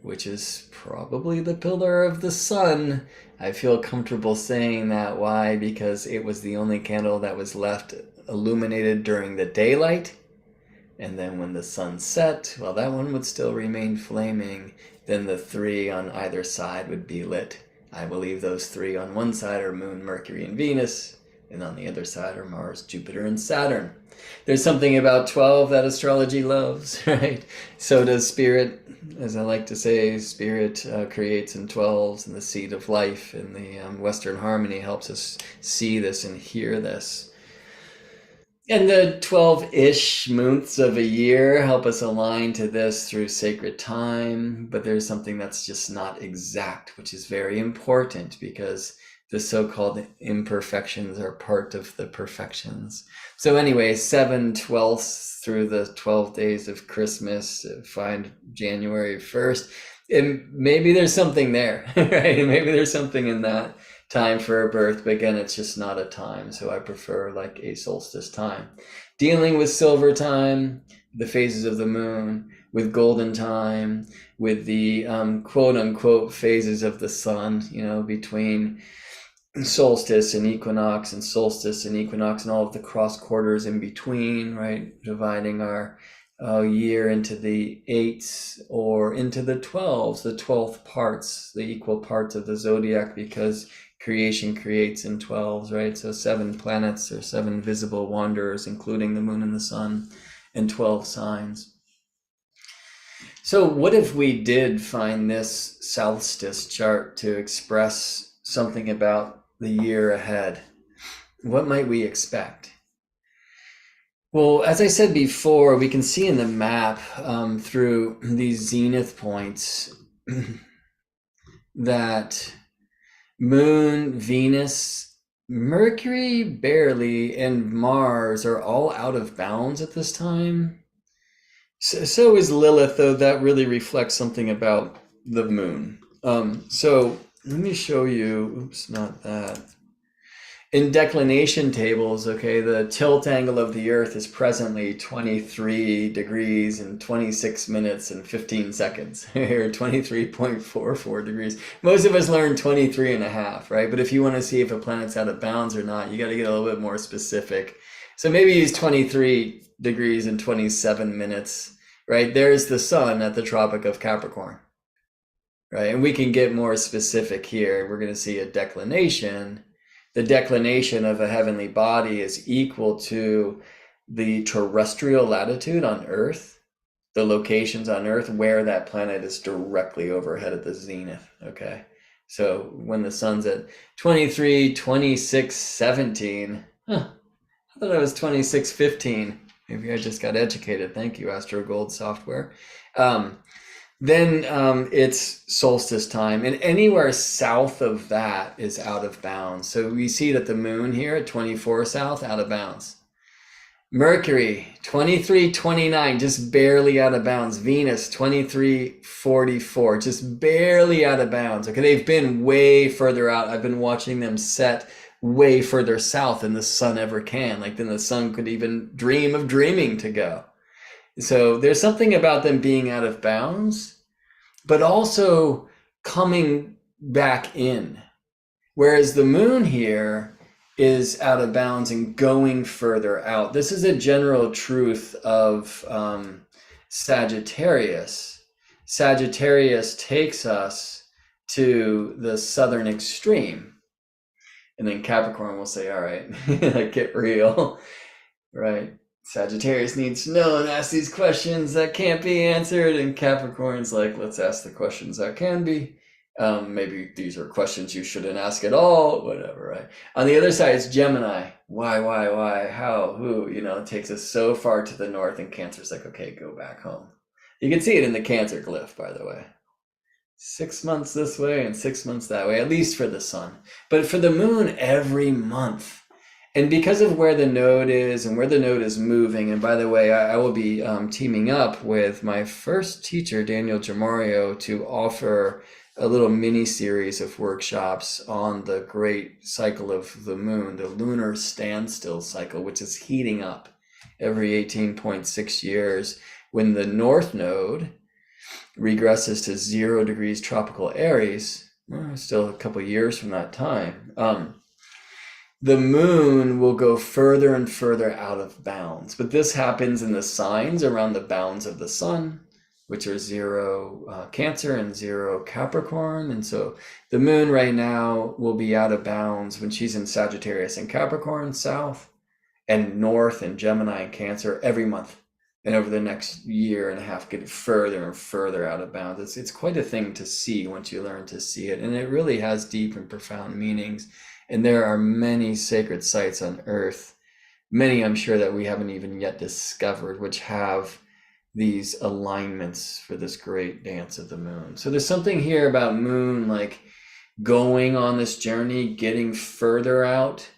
which is probably the pillar of the sun. I feel comfortable saying that. Why? Because it was the only candle that was left illuminated during the daylight. And then when the sun set, well, that one would still remain flaming. Then the 3 on either side would be lit. I believe those 3 on one side are Moon, Mercury, and Venus, and on the other side are Mars, Jupiter, and Saturn. There's something about 12 that astrology loves, right? So does spirit. As I like to say, spirit creates in 12s, and the seed of life in the Western harmony helps us see this and hear this. And the 12-ish months of a year help us align to this through sacred time, but there's something that's just not exact, which is very important, because the so-called imperfections are part of the perfections. So anyway, 7/12 through the 12 days of Christmas, find January 1st. And maybe there's something there, right? Maybe there's something in that time for a birth, but again, it's just not a time. So I prefer like a solstice time. Dealing with silver time, the phases of the moon, with golden time, with the quote unquote phases of the sun, you know, between solstice and equinox, and solstice and equinox, and all of the cross quarters in between, right? Dividing our year into the 8s or into the 12s, the 12th parts, the equal parts of the zodiac, because creation creates in 12s, right? So 7 planets or 7 visible wanderers, including the moon and the sun, and 12 signs. So what if we did find this solstice chart to express something about the year ahead? What might we expect? Well, as I said before, we can see in the map through these zenith points that Moon, Venus, Mercury barely, and Mars are all out of bounds at this time. So is Lilith, though that really reflects something about the moon. So let me show you, oops, not that. In declination tables, okay, the tilt angle of the Earth is presently 23 degrees and 26 minutes and 15 seconds, or 23.44 degrees. Most of us learn 23 and a half, right? But if you want to see if a planet's out of bounds or not, you got to get a little bit more specific. So maybe use 23 degrees and 27 minutes, right? There's the sun at the Tropic of Capricorn, right? And we can get more specific here. We're going to see a declination. The declination of a heavenly body is equal to the terrestrial latitude on Earth, the locations on Earth where that planet is directly overhead at the zenith, okay? So when the sun's at 23, 26, 17, I thought it was 26, 15. Maybe I just got educated. Thank you, Astro Gold software. Then it's solstice time, and anywhere south of that is out of bounds. So we see that the moon here at 24 south, out of bounds. Mercury, 23-29, just barely out of bounds. Venus, 23-44, just barely out of bounds. Okay, they've been way further out. I've been watching them set way further south than the sun ever can. Like, than the sun could even dream of dreaming to go. So there's something about them being out of bounds, but also coming back in. Whereas the moon here is out of bounds and going further out. This is a general truth of Sagittarius. Sagittarius takes us to the southern extreme. And then Capricorn will say, all right, get real, right? Sagittarius needs to know and ask these questions that can't be answered. And Capricorn's like, let's ask the questions that can be. Maybe these are questions you shouldn't ask at all, whatever, right? On the other side, it's Gemini. Why, how, who, it takes us so far to the north, and Cancer's like, okay, go back home. You can see it in the Cancer glyph, by the way. 6 months this way and 6 months that way, at least for the sun. But for the moon, every month. And because of where the node is and where the node is moving, and by the way, I will be teaming up with my first teacher, Daniel Gemario, to offer a little mini series of workshops on the great cycle of the moon, the lunar standstill cycle, which is heating up every 18.6 years when the north node regresses to 0 degrees tropical Aries. Still a couple years from that time. The moon will go further and further out of bounds. But this happens in the signs around the bounds of the sun, which are 0 Cancer and 0 Capricorn. And so the moon right now will be out of bounds when she's in Sagittarius and Capricorn, south, and north and Gemini and Cancer every month. And over the next year and a half, get further and further out of bounds. It's quite a thing to see once you learn to see it. And it really has deep and profound meanings. And there are many sacred sites on Earth, many I'm sure that we haven't even yet discovered, which have these alignments for this great dance of the moon. So there's something here about moon, like going on this journey, getting further out,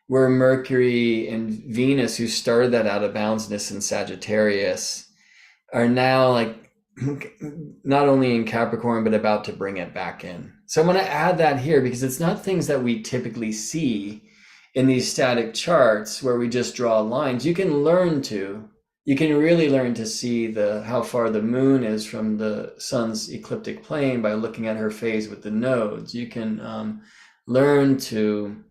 where Mercury and Venus, who started that out of boundsness in Sagittarius, are now like not only in Capricorn, but about to bring it back in. So I'm going to add that here because it's not things that we typically see in these static charts where we just draw lines. You can really learn to see how far the moon is from the sun's ecliptic plane by looking at her phase with the nodes. You can learn to,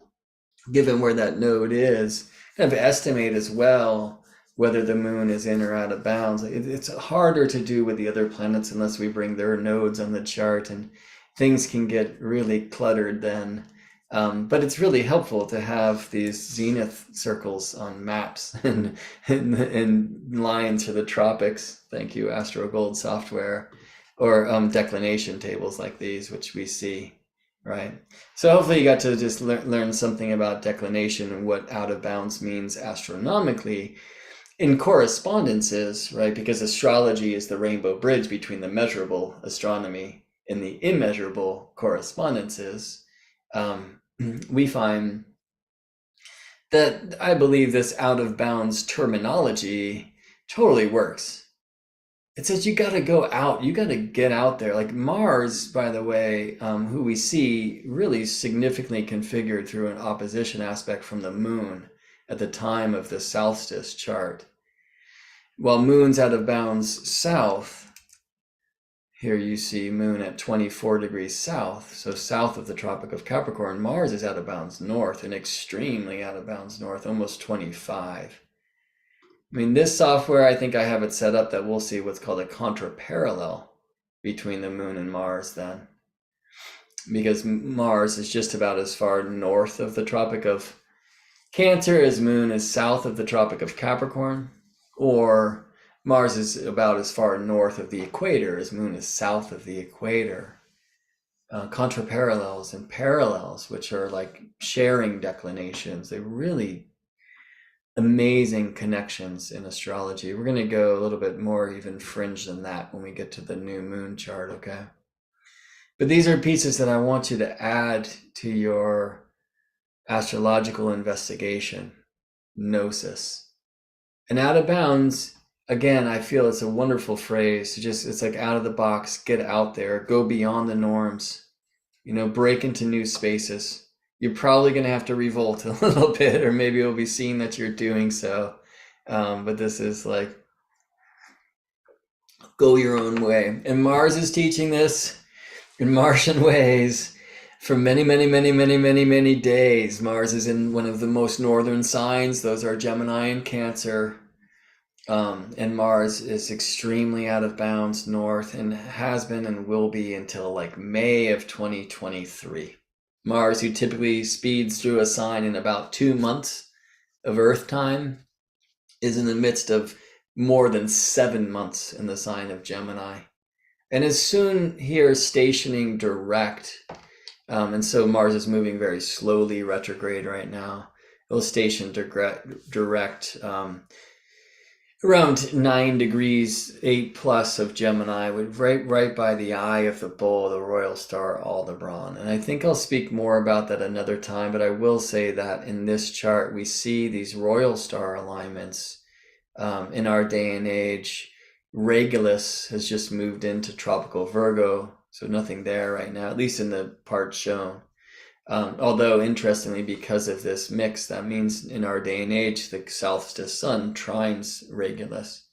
given where that node is, kind of estimate as well whether the moon is in or out of bounds. It's harder to do with the other planets unless we bring their nodes on the chart, and things can get really cluttered then. But it's really helpful to have these zenith circles on maps and lines for the tropics. Thank you, Astro Gold software, or declination tables like these, which we see, right? So hopefully you got to just learn something about declination and what out of bounds means astronomically in correspondences, right? Because astrology is the rainbow bridge between the measurable astronomy and the immeasurable correspondences. We find that I believe this out of bounds terminology totally works. it says you got to go out. You got to get out there. Like Mars, by the way, who we see really significantly configured through an opposition aspect from the moon at the time of the solstice chart. While moon's out of bounds south, here you see moon at 24 degrees south, so south of the Tropic of Capricorn. Mars is out of bounds north, and extremely out of bounds north, almost 25. I mean, this software, I think I have it set up that we'll see what's called a contraparallel between the moon and Mars then. Because Mars is just about as far north of the Tropic of Cancer as moon is south of the Tropic of Capricorn, or Mars is about as far north of the equator as moon is south of the equator. Contraparallels and parallels, which are like sharing declinations, they really amazing connections in astrology. We're going to go a little bit more even fringe than that when we get to the new moon chart, okay? But these are pieces that I want you to add to your astrological investigation, gnosis. And out of bounds, again, I feel it's a wonderful phrase. It's like out of the box, get out there, go beyond the norms, break into new spaces. You're probably going to have to revolt a little bit, or maybe it'll be seen that you're doing so. But this is like, go your own way. And Mars is teaching this in Martian ways for many, many, many, many, many, many days. Mars is in one of the most northern signs. Those are Gemini and Cancer. And Mars is extremely out of bounds north, and has been and will be until like May of 2023. Mars, who typically speeds through a sign in about 2 months of Earth time, is in the midst of more than 7 months in the sign of Gemini, and is soon here stationing direct. And so Mars is moving very slowly retrograde right now. It'll station direct around 9 degrees 8 plus of Gemini, right by the eye of the bull, the royal star Aldebaran. And I think I'll speak more about that another time, but I will say that in this chart we see these royal star alignments in our day and age. Regulus has just moved into tropical Virgo, so nothing there right now, at least in the part shown. Although, interestingly, because of this mix, that means in our day and age, the solstice sun trines Regulus.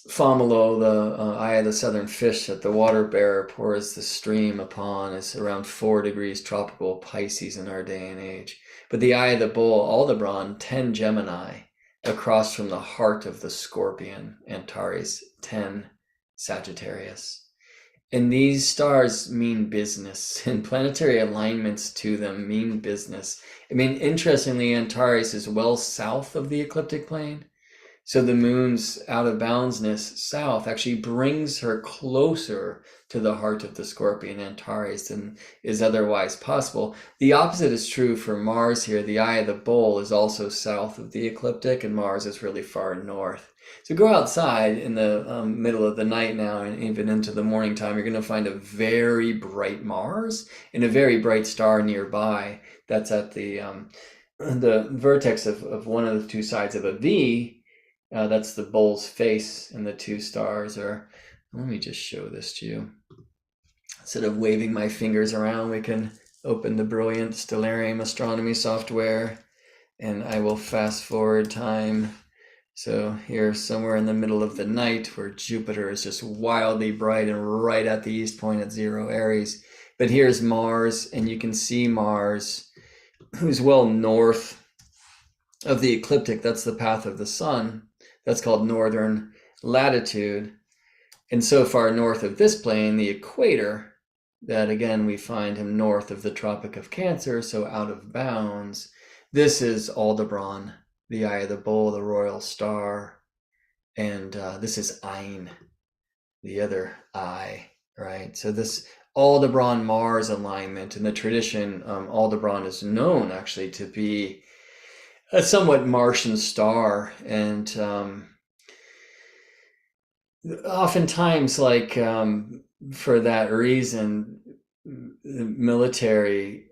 Famolo, the eye of the southern fish that the water bearer pours the stream upon, is around 4 degrees tropical Pisces in our day and age. But the eye of the bull, Aldebaran, 10 Gemini, across from the heart of the scorpion, Antares, 10 Sagittarius. And these stars mean business, and planetary alignments to them mean business. I mean, interestingly, Antares is well south of the ecliptic plane. So the moon's out of boundsness south actually brings her closer to the heart of the scorpion, Antares, than is otherwise possible. The opposite is true for Mars here. The eye of the bull is also south of the ecliptic, and Mars is really far north. So go outside in the middle of the night now, and even into the morning time, you're going to find a very bright Mars and a very bright star nearby. That's at the vertex of one of the two sides of a V. That's the bull's face, and the two stars are, let me just show this to you. Instead of waving my fingers around, we can open the brilliant Stellarium astronomy software, and I will fast forward time. So here, somewhere in the middle of the night, where Jupiter is just wildly bright and right at the east point at 0 Aries. But here's Mars, and you can see Mars, who's well north of the ecliptic. That's the path of the sun. That's called northern latitude. And so far north of this plane, the equator, that again, we find him north of the Tropic of Cancer, so out of bounds. This is Aldebaran, the eye of the bull, the royal star. And this is Ein, the other eye, right? So this Aldebaran Mars alignment, in the tradition, Aldebaran is known actually to be a somewhat Martian star, and oftentimes, like for that reason, the military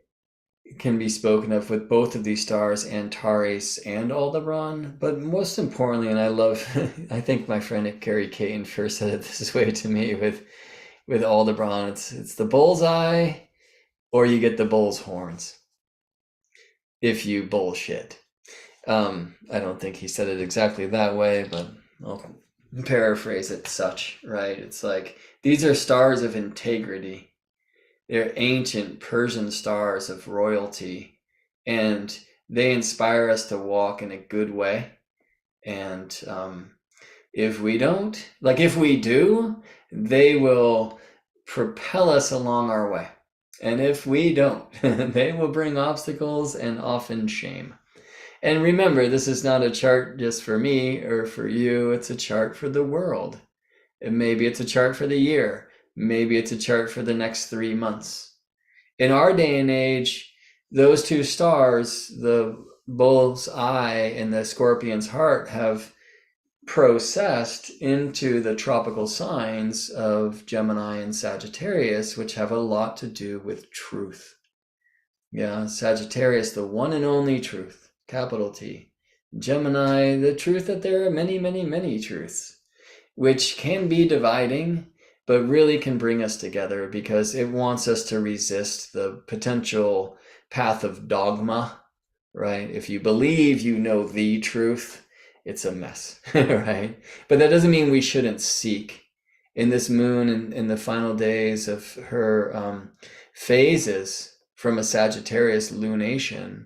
can be spoken of with both of these stars, Antares and Aldebaran. But most importantly, and I love, I think my friend Carrie Kane first said it this way to me with Aldebaran, it's the bullseye or you get the bull's horns if you bullshit. I don't think he said it exactly that way, but I'll paraphrase it such, right? It's like, these are stars of integrity. They're ancient Persian stars of royalty, and they inspire us to walk in a good way. And if we don't, like if we do, they will propel us along our way. And if we don't, they will bring obstacles and often shame. And remember, this is not a chart just for me or for you. It's a chart for the world. And maybe it's a chart for the year. Maybe it's a chart for the next 3 months. In our day and age, those two stars, the bull's eye and the scorpion's heart, have processed into the tropical signs of Gemini and Sagittarius, which have a lot to do with truth. Yeah, Sagittarius, the one and only truth, capital T. Gemini, the truth that there are many, many, many truths, which can be dividing, but really can bring us together because it wants us to resist the potential path of dogma, right? If you believe you know the truth, it's a mess, right? But that doesn't mean we shouldn't seek. In this moon and in the final days of her phases from a Sagittarius lunation,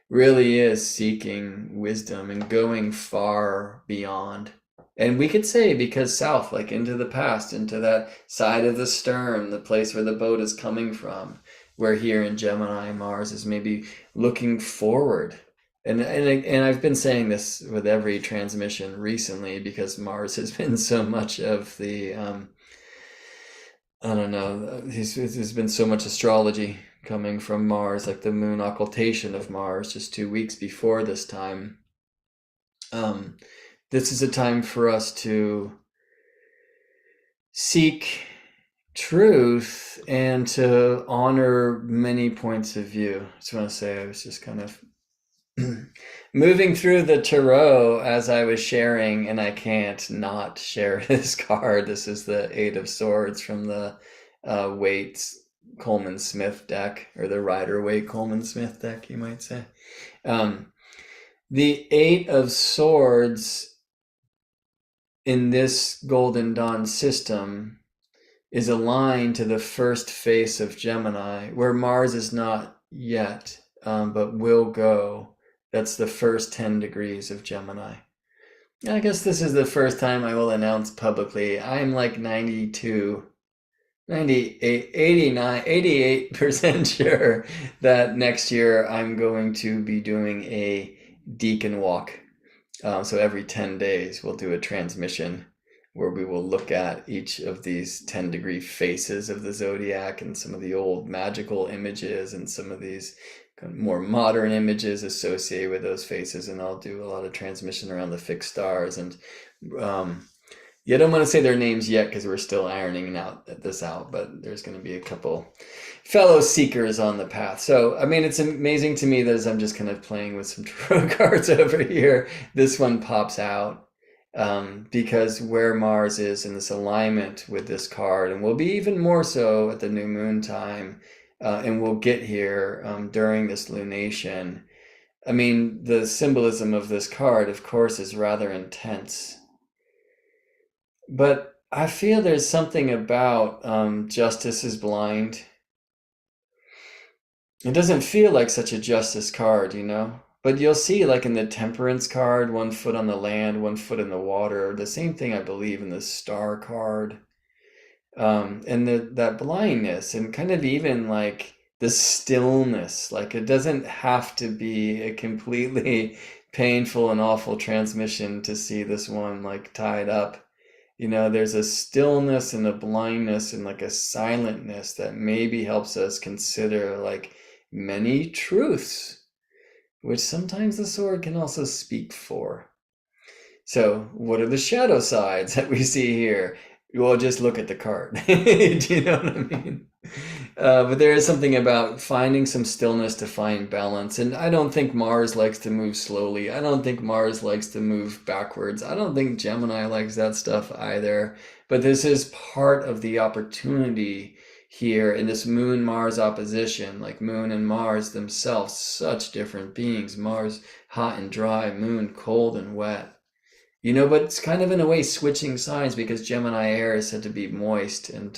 really is seeking wisdom and going far beyond. And we could say, because south, like into the past, into that side of the stern, the place where the boat is coming from, where here in Gemini, Mars is maybe looking forward. And I've been saying this with every transmission recently because Mars has been so much of the, I don't know, there's been so much astrology coming from Mars, like the moon occultation of Mars just 2 weeks before this time. This is a time for us to seek truth and to honor many points of view. I just want to say, I was just kind of moving through the tarot as I was sharing, and I can't not share this card. This is the Eight of Swords from the Waite Coleman Smith deck, or the Rider Waite Coleman Smith deck, you might say. The Eight of Swords in this Golden Dawn system is aligned to the first face of Gemini, where Mars is not yet, but will go. That's the first 10 degrees of Gemini. I guess this is the first time I will announce publicly I'm like 92, 98, 89, 88% sure that next year I'm going to be doing a deacon walk. So every 10 days we'll do a transmission where we will look at each of these 10-degree faces of the zodiac and some of the old magical images and some of these more modern images associated with those faces. And I'll do a lot of transmission around the fixed stars. And I don't want to say their names yet because we're still ironing this out, but there's going to be a couple fellow seekers on the path. So, I mean, it's amazing to me that as I'm just kind of playing with some tarot cards over here, this one pops out because where Mars is in this alignment with this card, and will be even more so at the new moon time, and we'll get here during this lunation. I mean, the symbolism of this card, of course, is rather intense. But I feel there's something about justice is blind. It doesn't feel like such a justice card, you know? But you'll see, like in the temperance card, 1 foot on the land, 1 foot in the water. The same thing, I believe, in the star card. And that blindness, and kind of even like the stillness. Like it doesn't have to be a completely painful and awful transmission to see this one like tied up. You know, there's a stillness and a blindness and like a silentness that maybe helps us consider like many truths, which sometimes the sword can also speak for. So what are the shadow sides that we see here? Well, just look at the card. Do you know what I mean? But there is something about finding some stillness to find balance. And I don't think Mars likes to move slowly. I don't think Mars likes to move backwards. I don't think Gemini likes that stuff either. But this is part of the opportunity here in this Moon Mars opposition. Like Moon and Mars themselves, such different beings. Mars hot and dry, Moon cold and wet. But it's kind of in a way switching signs, because Gemini air is said to be moist, and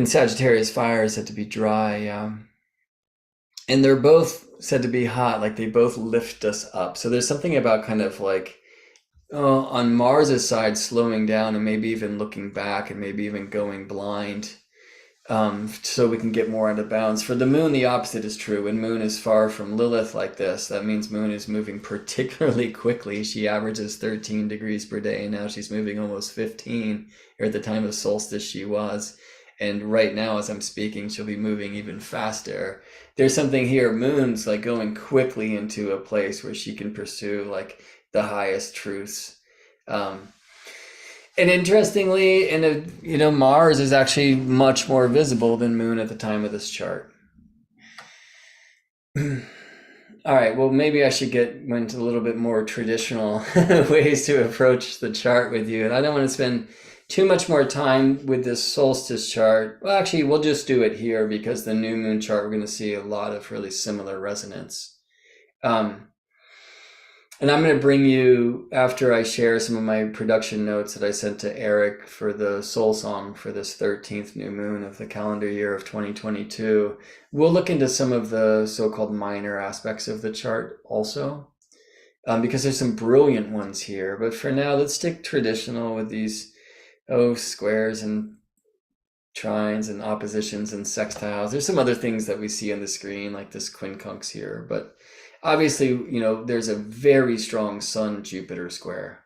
Sagittarius fire is said to be dry. And they're both said to be hot, like they both lift us up. So there's something about kind of like on Mars's side slowing down and maybe even looking back and maybe even going blind, so we can get more out of balance. For the Moon, the opposite is true. When Moon is far from Lilith like this, that means Moon is moving particularly quickly. She averages 13 degrees per day, and now she's moving almost 15. Or at the time of solstice she was. And right now, as I'm speaking, she'll be moving even faster. There's something here. Moon's like going quickly into a place where she can pursue like the highest truths. And interestingly, Mars is actually much more visible than Moon at the time of this chart. All right, well, maybe I should get into a little bit more traditional ways to approach the chart with you. And I don't want to spend too much more time with this solstice chart. Well, actually, we'll just do it here, because the new moon chart, we're going to see a lot of really similar resonance. And I'm going to bring you, after I share some of my production notes that I sent to Eric for the soul song for this 13th new moon of the calendar year of 2022, we'll look into some of the so-called minor aspects of the chart also, because there's some brilliant ones here. But for now, let's stick traditional with these squares and trines and oppositions and sextiles. There's some other things that we see on the screen, like this quincunx here, but obviously, there's a very strong Sun-Jupiter square.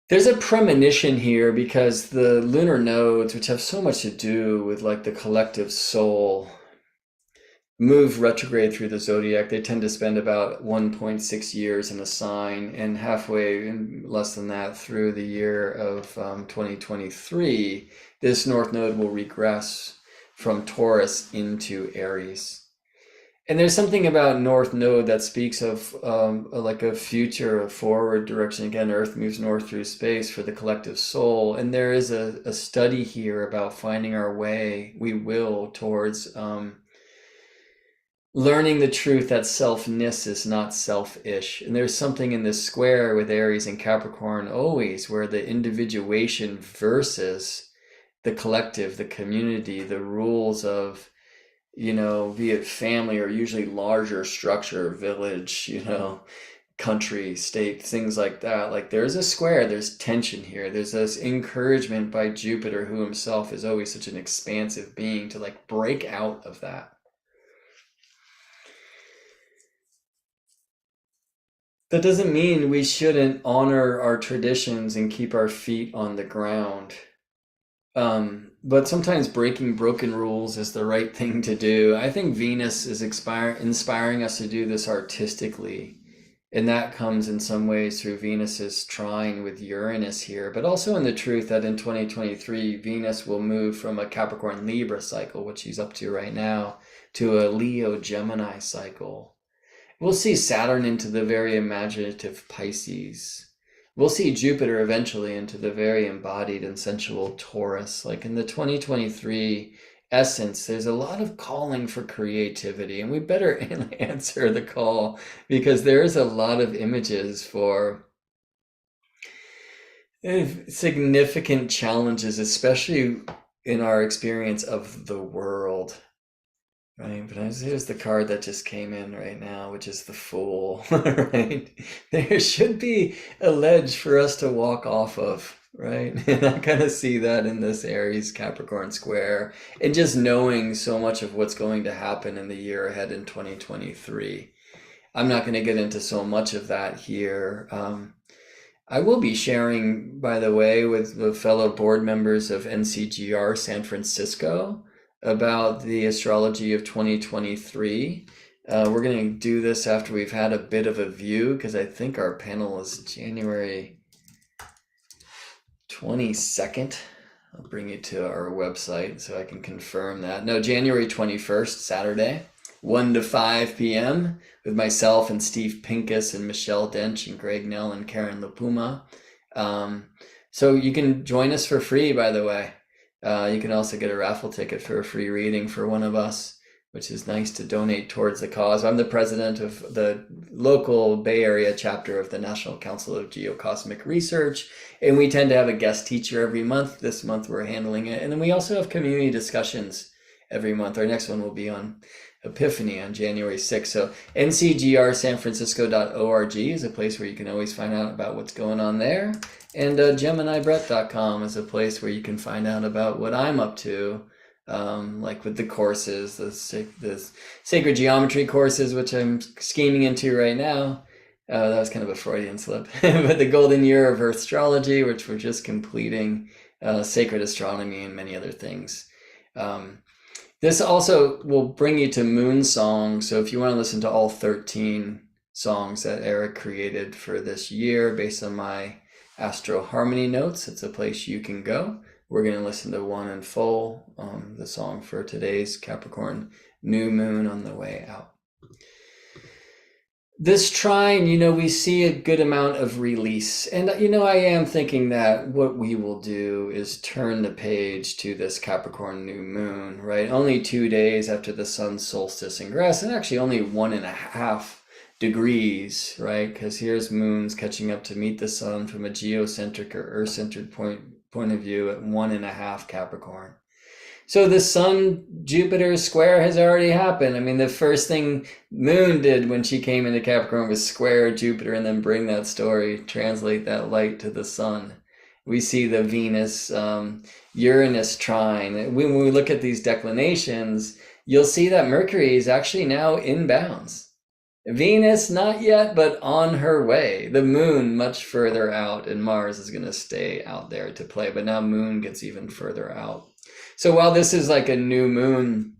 There's a premonition here because the lunar nodes, which have so much to do with like the collective soul, move retrograde through the zodiac. They tend to spend about 1.6 years in a sign, and halfway, less than that, through the year of 2023, this North Node will regress from Taurus into Aries. And there's something about North Node that speaks of like a future, a forward direction. Again, Earth moves north through space for the collective soul. And there is a study here about finding our way, we will, towards learning the truth that selfness is not selfish. And there's something in this square with Aries and Capricorn always, where the individuation versus the collective, the community, the rules of, be it family or usually larger structure, village, country, state, things like that. Like there's a square, there's tension here. There's this encouragement by Jupiter, who himself is always such an expansive being, to like break out of that. That doesn't mean we shouldn't honor our traditions and keep our feet on the ground. But sometimes breaking broken rules is the right thing to do. I think Venus is inspiring us to do this artistically. And that comes in some ways through Venus's trine with Uranus here, but also in the truth that in 2023, Venus will move from a Capricorn Libra cycle, which she's up to right now, to a Leo Gemini cycle. We'll see Saturn into the very imaginative Pisces. We'll see Jupiter eventually into the very embodied and sensual Taurus. Like in the 2023 essence, there's a lot of calling for creativity, and we better answer the call, because there is a lot of images for significant challenges, especially in our experience of the world. Right, but here's the card that just came in right now, which is the Fool, right? There should be a ledge for us to walk off of, right? And I kind of see that in this Aries Capricorn square, and just knowing so much of what's going to happen in the year ahead in 2023. I'm not going to get into so much of that here. I will be sharing, by the way, with the fellow board members of NCGR San Francisco about the astrology of 2023. We're going to do this after we've had a bit of a view, because I think our panel is January 22nd. I'll bring you to our website so I can confirm that. No, January 21st, Saturday, 1 to 5 p.m. with myself and Steve Pincus and Michelle Dench and Greg Nell and Karen LaPuma. So you can join us for free, by the way. You can also get a raffle ticket for a free reading for one of us, which is nice to donate towards the cause. I'm the president of the local Bay Area chapter of the National Council of Geocosmic Research, and we tend to have a guest teacher every month. This month we're handling it. And then we also have community discussions every month. Our next one will be on Epiphany on January 6th. So ncgrsanfrancisco.org is a place where you can always find out about what's going on there. And GeminIBrett.com is a place where you can find out about what I'm up to, like with the courses, the sacred geometry courses, which I'm scheming into right now. That was kind of a Freudian slip. But the golden year of Earthstrology, which we're just completing, sacred astronomy and many other things. This also will bring you to Moon Song. So if you want to listen to all 13 songs that Eric created for this year based on my Astro Harmony notes, it's a place you can go. We're going to listen to one in full, the song for today's Capricorn New Moon on the way out. This trine, we see a good amount of release. And, I am thinking that what we will do is turn the page to this Capricorn New Moon, right? Only 2 days after the sun's solstice ingress, and actually only 1.5 degrees, right? Because here's moons catching up to meet the sun from a geocentric or Earth-centered point of view at 1.5 Capricorn. So the Sun-Jupiter square has already happened. I mean, the first thing Moon did when she came into Capricorn was square Jupiter and then bring that story, translate that light to the sun. We see the Venus-Uranus trine. When we look at these declinations, you'll see that Mercury is actually now in bounds. Venus, not yet, but on her way. The Moon much further out, and Mars is going to stay out there to play. But now Moon gets even further out. So while this is like a new moon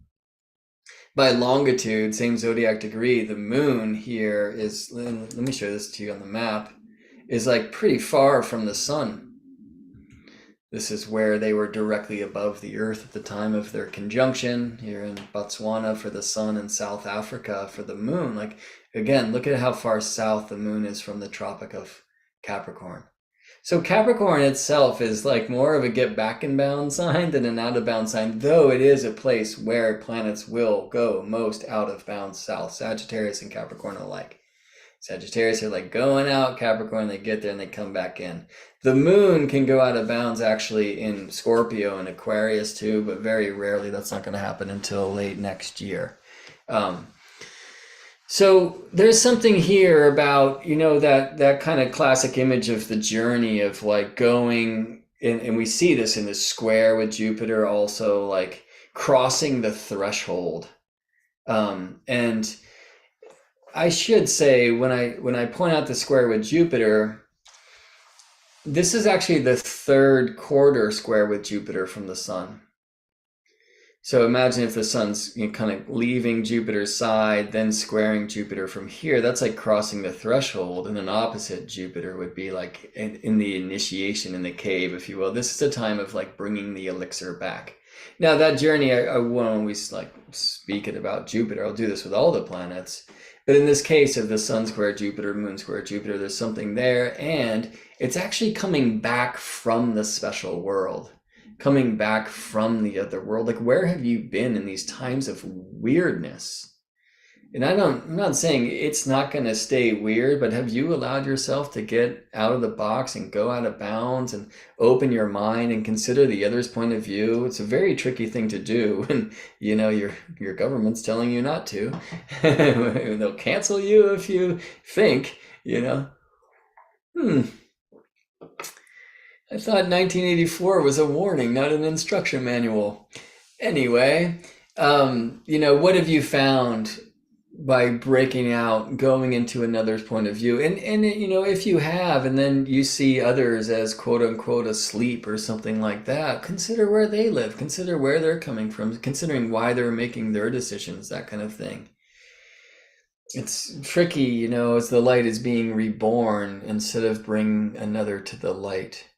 by longitude, same zodiac degree, the moon here is, let me show this to you on the map, is like pretty far from the sun. This is where they were directly above the earth at the time of their conjunction here in Botswana for the sun and South Africa for the moon. Like, again, look at how far south the moon is from the Tropic of Capricorn. So Capricorn itself is like more of a get back in bound sign than an out of bound sign, though it is a place where planets will go most out of bounds south. Sagittarius and Capricorn alike. Sagittarius are like going out, Capricorn, they get there and they come back in. The moon can go out of bounds actually in Scorpio and Aquarius too, but very rarely. That's not going to happen until late next year. So there's something here about, that kind of classic image of the journey of like going, and we see this in the square with Jupiter also, like crossing the threshold. And I should say, when I point out the square with Jupiter, this is actually the third quarter square with Jupiter from the sun. So imagine if the sun's kind of leaving Jupiter's side, then squaring Jupiter from here. That's like crossing the threshold, and an opposite Jupiter would be like in the initiation in the cave, if you will. This is a time of like bringing the elixir back. Now that journey, I won't always like speak it about Jupiter. I'll do this with all the planets. But in this case of the sun square Jupiter, moon square Jupiter, there's something there, and it's actually coming back from the special world. Coming back from the other world. Like, where have you been in these times of weirdness? And I'm not saying it's not going to stay weird, but have you allowed yourself to get out of the box and go out of bounds and open your mind and consider the other's point of view? It's a very tricky thing to do when, your government's telling you not to. They'll cancel you if you think, I thought 1984 was a warning, not an instruction manual. Anyway, what have you found by breaking out, going into another's point of view? And if you have, and then you see others as quote unquote asleep or something like that, consider where they live, consider where they're coming from, considering why they're making their decisions, that kind of thing. It's tricky, as the light is being reborn instead of bring another to the light.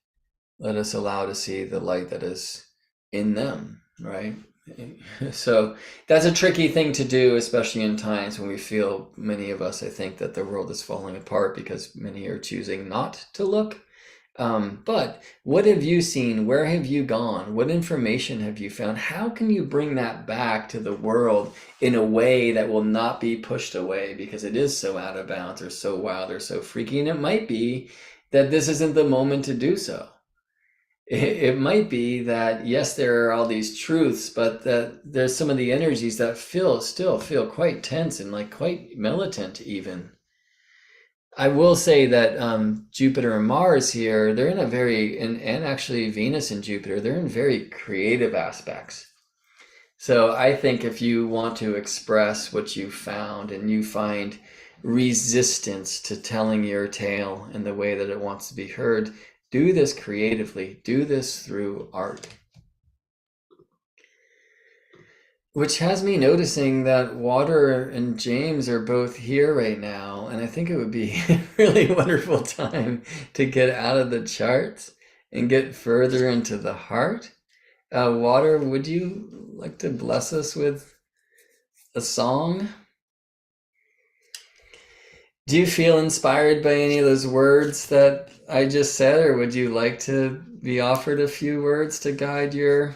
let us allow to see the light that is in them, right? So that's a tricky thing to do, especially in times when we feel, many of us, I think, that the world is falling apart because many are choosing not to look. But what have you seen? Where have you gone? What information have you found? How can you bring that back to the world in a way that will not be pushed away because it is so out of bounds or so wild or so freaky? And it might be that this isn't the moment to do so. It might be that, yes, there are all these truths, but that there's some of the energies that still feel quite tense and like quite militant even. I will say that Jupiter and Mars here, they're in a very, and actually Venus and Jupiter, they're in very creative aspects. So I think if you want to express what you found and you find resistance to telling your tale in the way that it wants to be heard, do this creatively, do this through art. Which has me noticing that Water and James are both here right now, and I think it would be a really wonderful time to get out of the charts and get further into the heart. Water, would you like to bless us with a song? Do you feel inspired by any of those words that I just said, or would you like to be offered a few words to guide your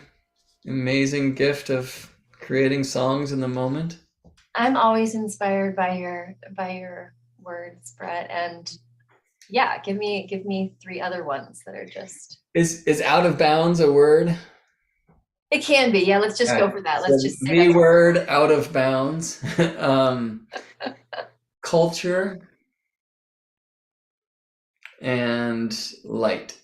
amazing gift of creating songs in the moment? I'm always inspired by your words, Brett, and yeah, give me 3 other ones that are just. Is out of bounds a word? It can be, yeah. Let's just go for that. Let's just say the that's word out of bounds. Culture and light.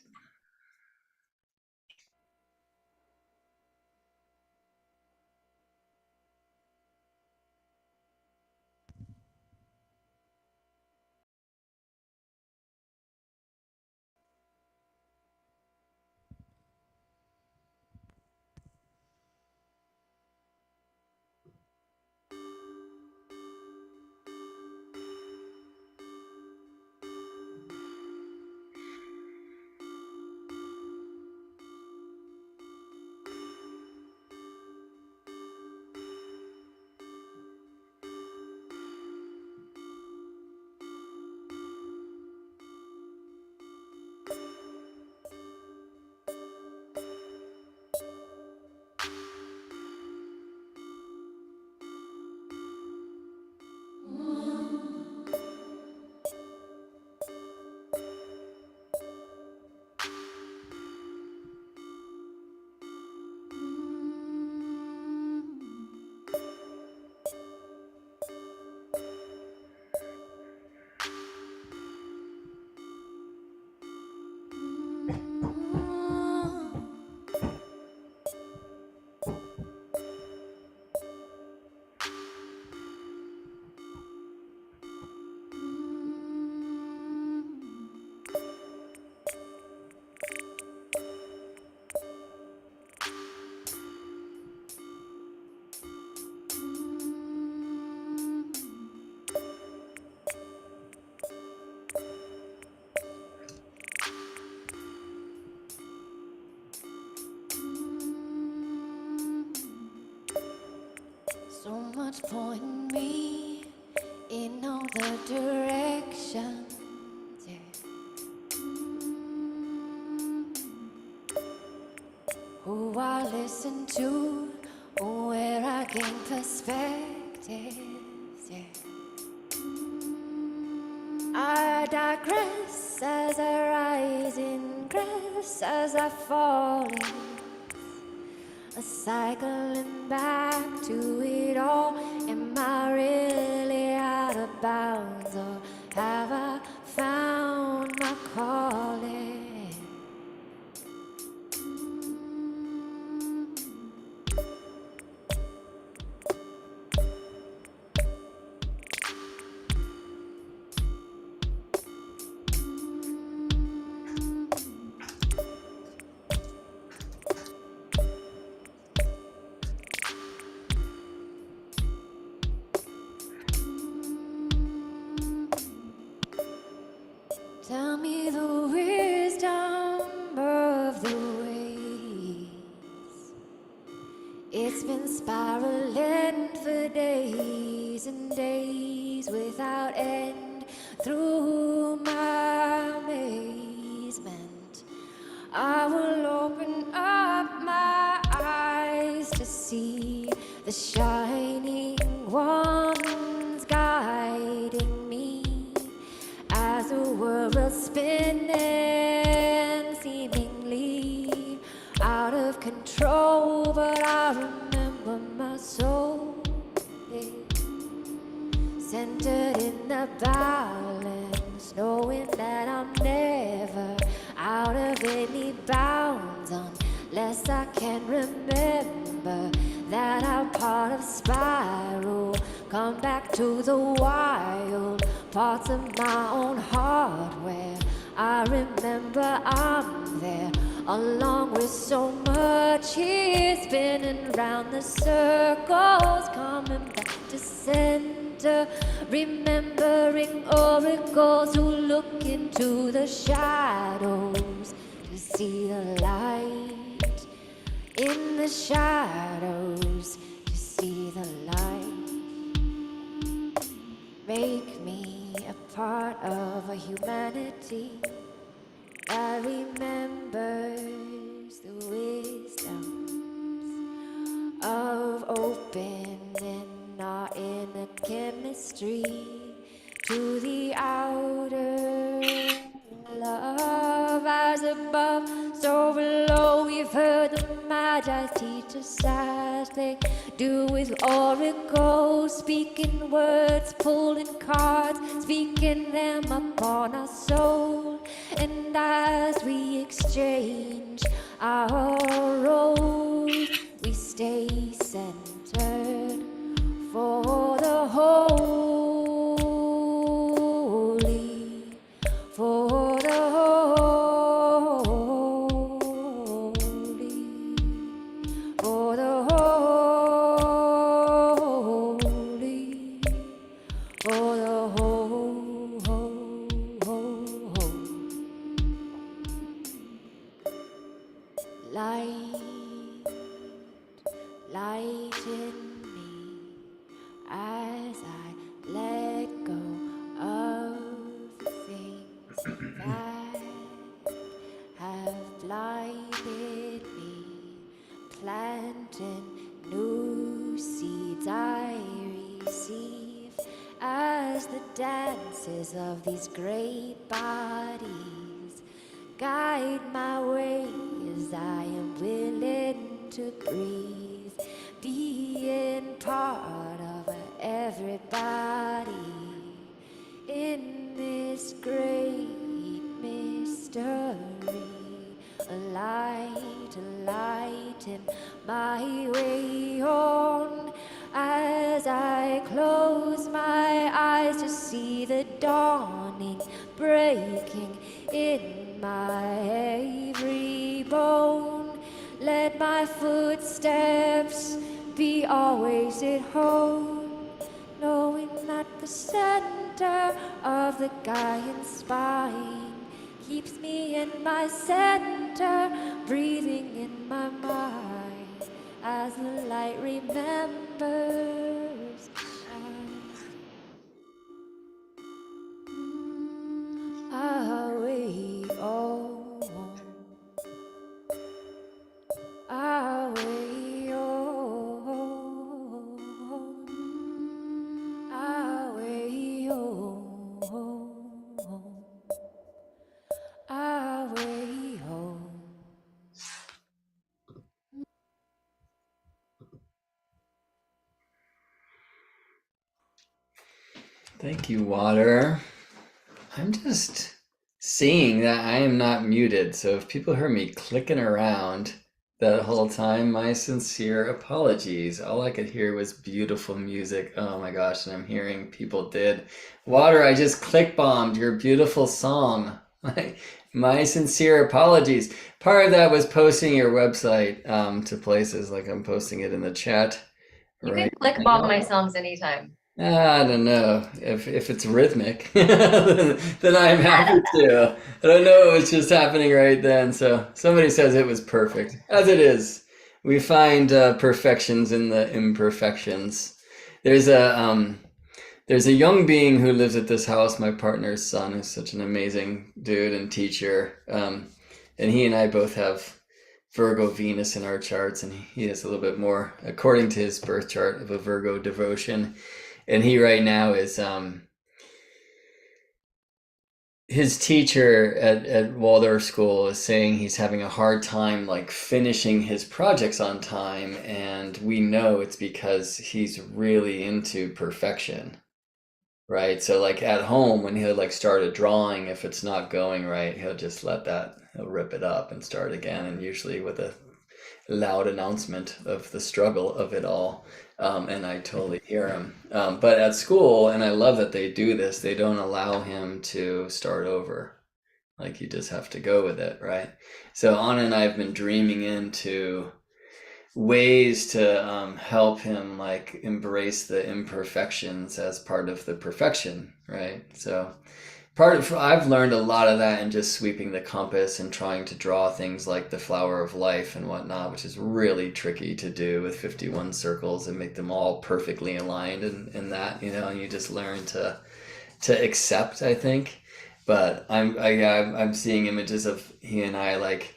So much pointing me in all the directions. Yeah. Who I listen to, where I gain perspectives. Yeah. I digress as I rise in grass, as I fall in. A cycling back to it all. Am I really out of bounds, or have I found my calling? Tell me the been spiraling for days and days without end. Through my amazement, I will open up my eyes to see the shining ones guiding me as the world was spinning, seemingly out of control. But I remember my soul is centered in the balance, knowing that I'm never out of any bounds unless I can remember that I'm part of spiral. Come back to the wild parts of my own heart where I remember I'm there, along with so much here, spinning round the circles, coming back to center, remembering oracles who look into the shadows to see the light, in the shadows to see the light. Make me a part of a humanity that remembers the wisdoms of opening our inner chemistry to the outer love. As above, so below. We've heard the Magi teach us as they do with oracles, speaking words, pulling cards, speaking them upon our soul. And as we exchange our roles, we stay centered for the holy, for the holy, for the holy, for the light in me as I let go of the things that have blinded me, planting new seeds I receive as the dances of these great bodies guide my way as I am willing to breathe, being part of everybody in this great mystery. A light in my way on as I close my eyes to see the dawning breaking in my every bone. Let my footsteps be always at home, knowing that the center of the Gaian spine keeps me in my center, breathing in my mind as the light remembers. I wave on, I wave on, I wave on, I wave on. Thank you, Water. I'm just seeing that I am not muted, so if people heard me clicking around that whole time, my sincere apologies. All I could hear was beautiful music. Oh my gosh, and I'm hearing people did. Water, I just click bombed your beautiful song. My sincere apologies. Part of that was posting your website to places, like I'm posting it in the chat. You can click bomb my songs anytime. I don't know if it's rhythmic, then I'm happy to. I don't know, it was just happening right then. So somebody says it was perfect, as it is. We find perfections in the imperfections. There's a young being who lives at this house, my partner's son, who's such an amazing dude and teacher. And he and I both have Virgo Venus in our charts, and he has a little bit more, according to his birth chart, of a Virgo devotion. And he right now is his teacher at Waldorf School is saying he's having a hard time like finishing his projects on time, and we know it's because he's really into perfection, right? So like at home when he'll like start a drawing, if it's not going right, he'll just he'll rip it up and start again, and usually with a loud announcement of the struggle of it all. And I totally hear him. But at school, and I love that they do this, they don't allow him to start over. Like you just have to go with it, right? So Anna and I have been dreaming into ways to help him like embrace the imperfections as part of the perfection, right? So I've learned a lot of that in just sweeping the compass and trying to draw things like the flower of life and whatnot, which is really tricky to do with 51 circles and make them all perfectly aligned and that, and you just learn to accept, I think. But I'm seeing images of he and I like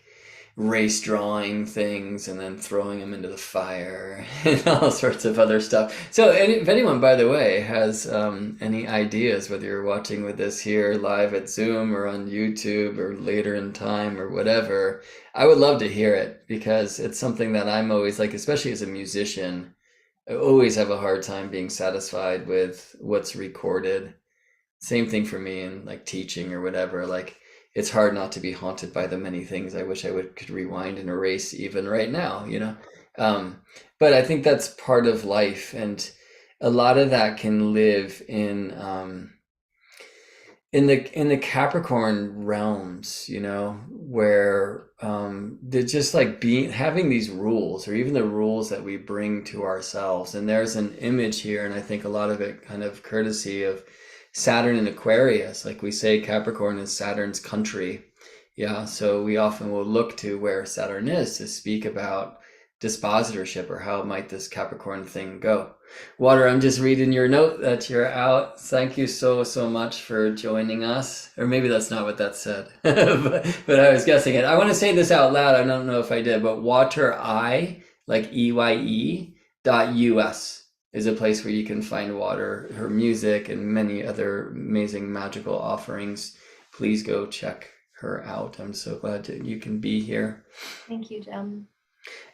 race drawing things and then throwing them into the fire and all sorts of other stuff. So if anyone, by the way, has any ideas, whether you're watching with us here live at Zoom or on YouTube or later in time or whatever, I would love to hear it, because it's something that I'm always like, especially as a musician, I always have a hard time being satisfied with what's recorded. Same thing for me in like teaching or whatever. Like it's hard not to be haunted by the many things I wish I could rewind and erase even right now, But I think that's part of life, and a lot of that can live in the Capricorn realms, where they're just like having these rules, or even the rules that we bring to ourselves. And there's an image here, and I think a lot of it kind of courtesy of Saturn in Aquarius. Like we say, Capricorn is Saturn's country. Yeah, so we often will look to where Saturn is to speak about dispositorship, or how might this Capricorn thing go. Water, I'm just reading your note that you're out. Thank you so much for joining us. Or maybe that's not what that said, but I was guessing it. I want to say this out loud. I don't know if I did, but WaterEye, like EYE.US. is a place where you can find Water, her music, and many other amazing magical offerings. Please go check her out. I'm so glad that you can be here. Thank you, Gem.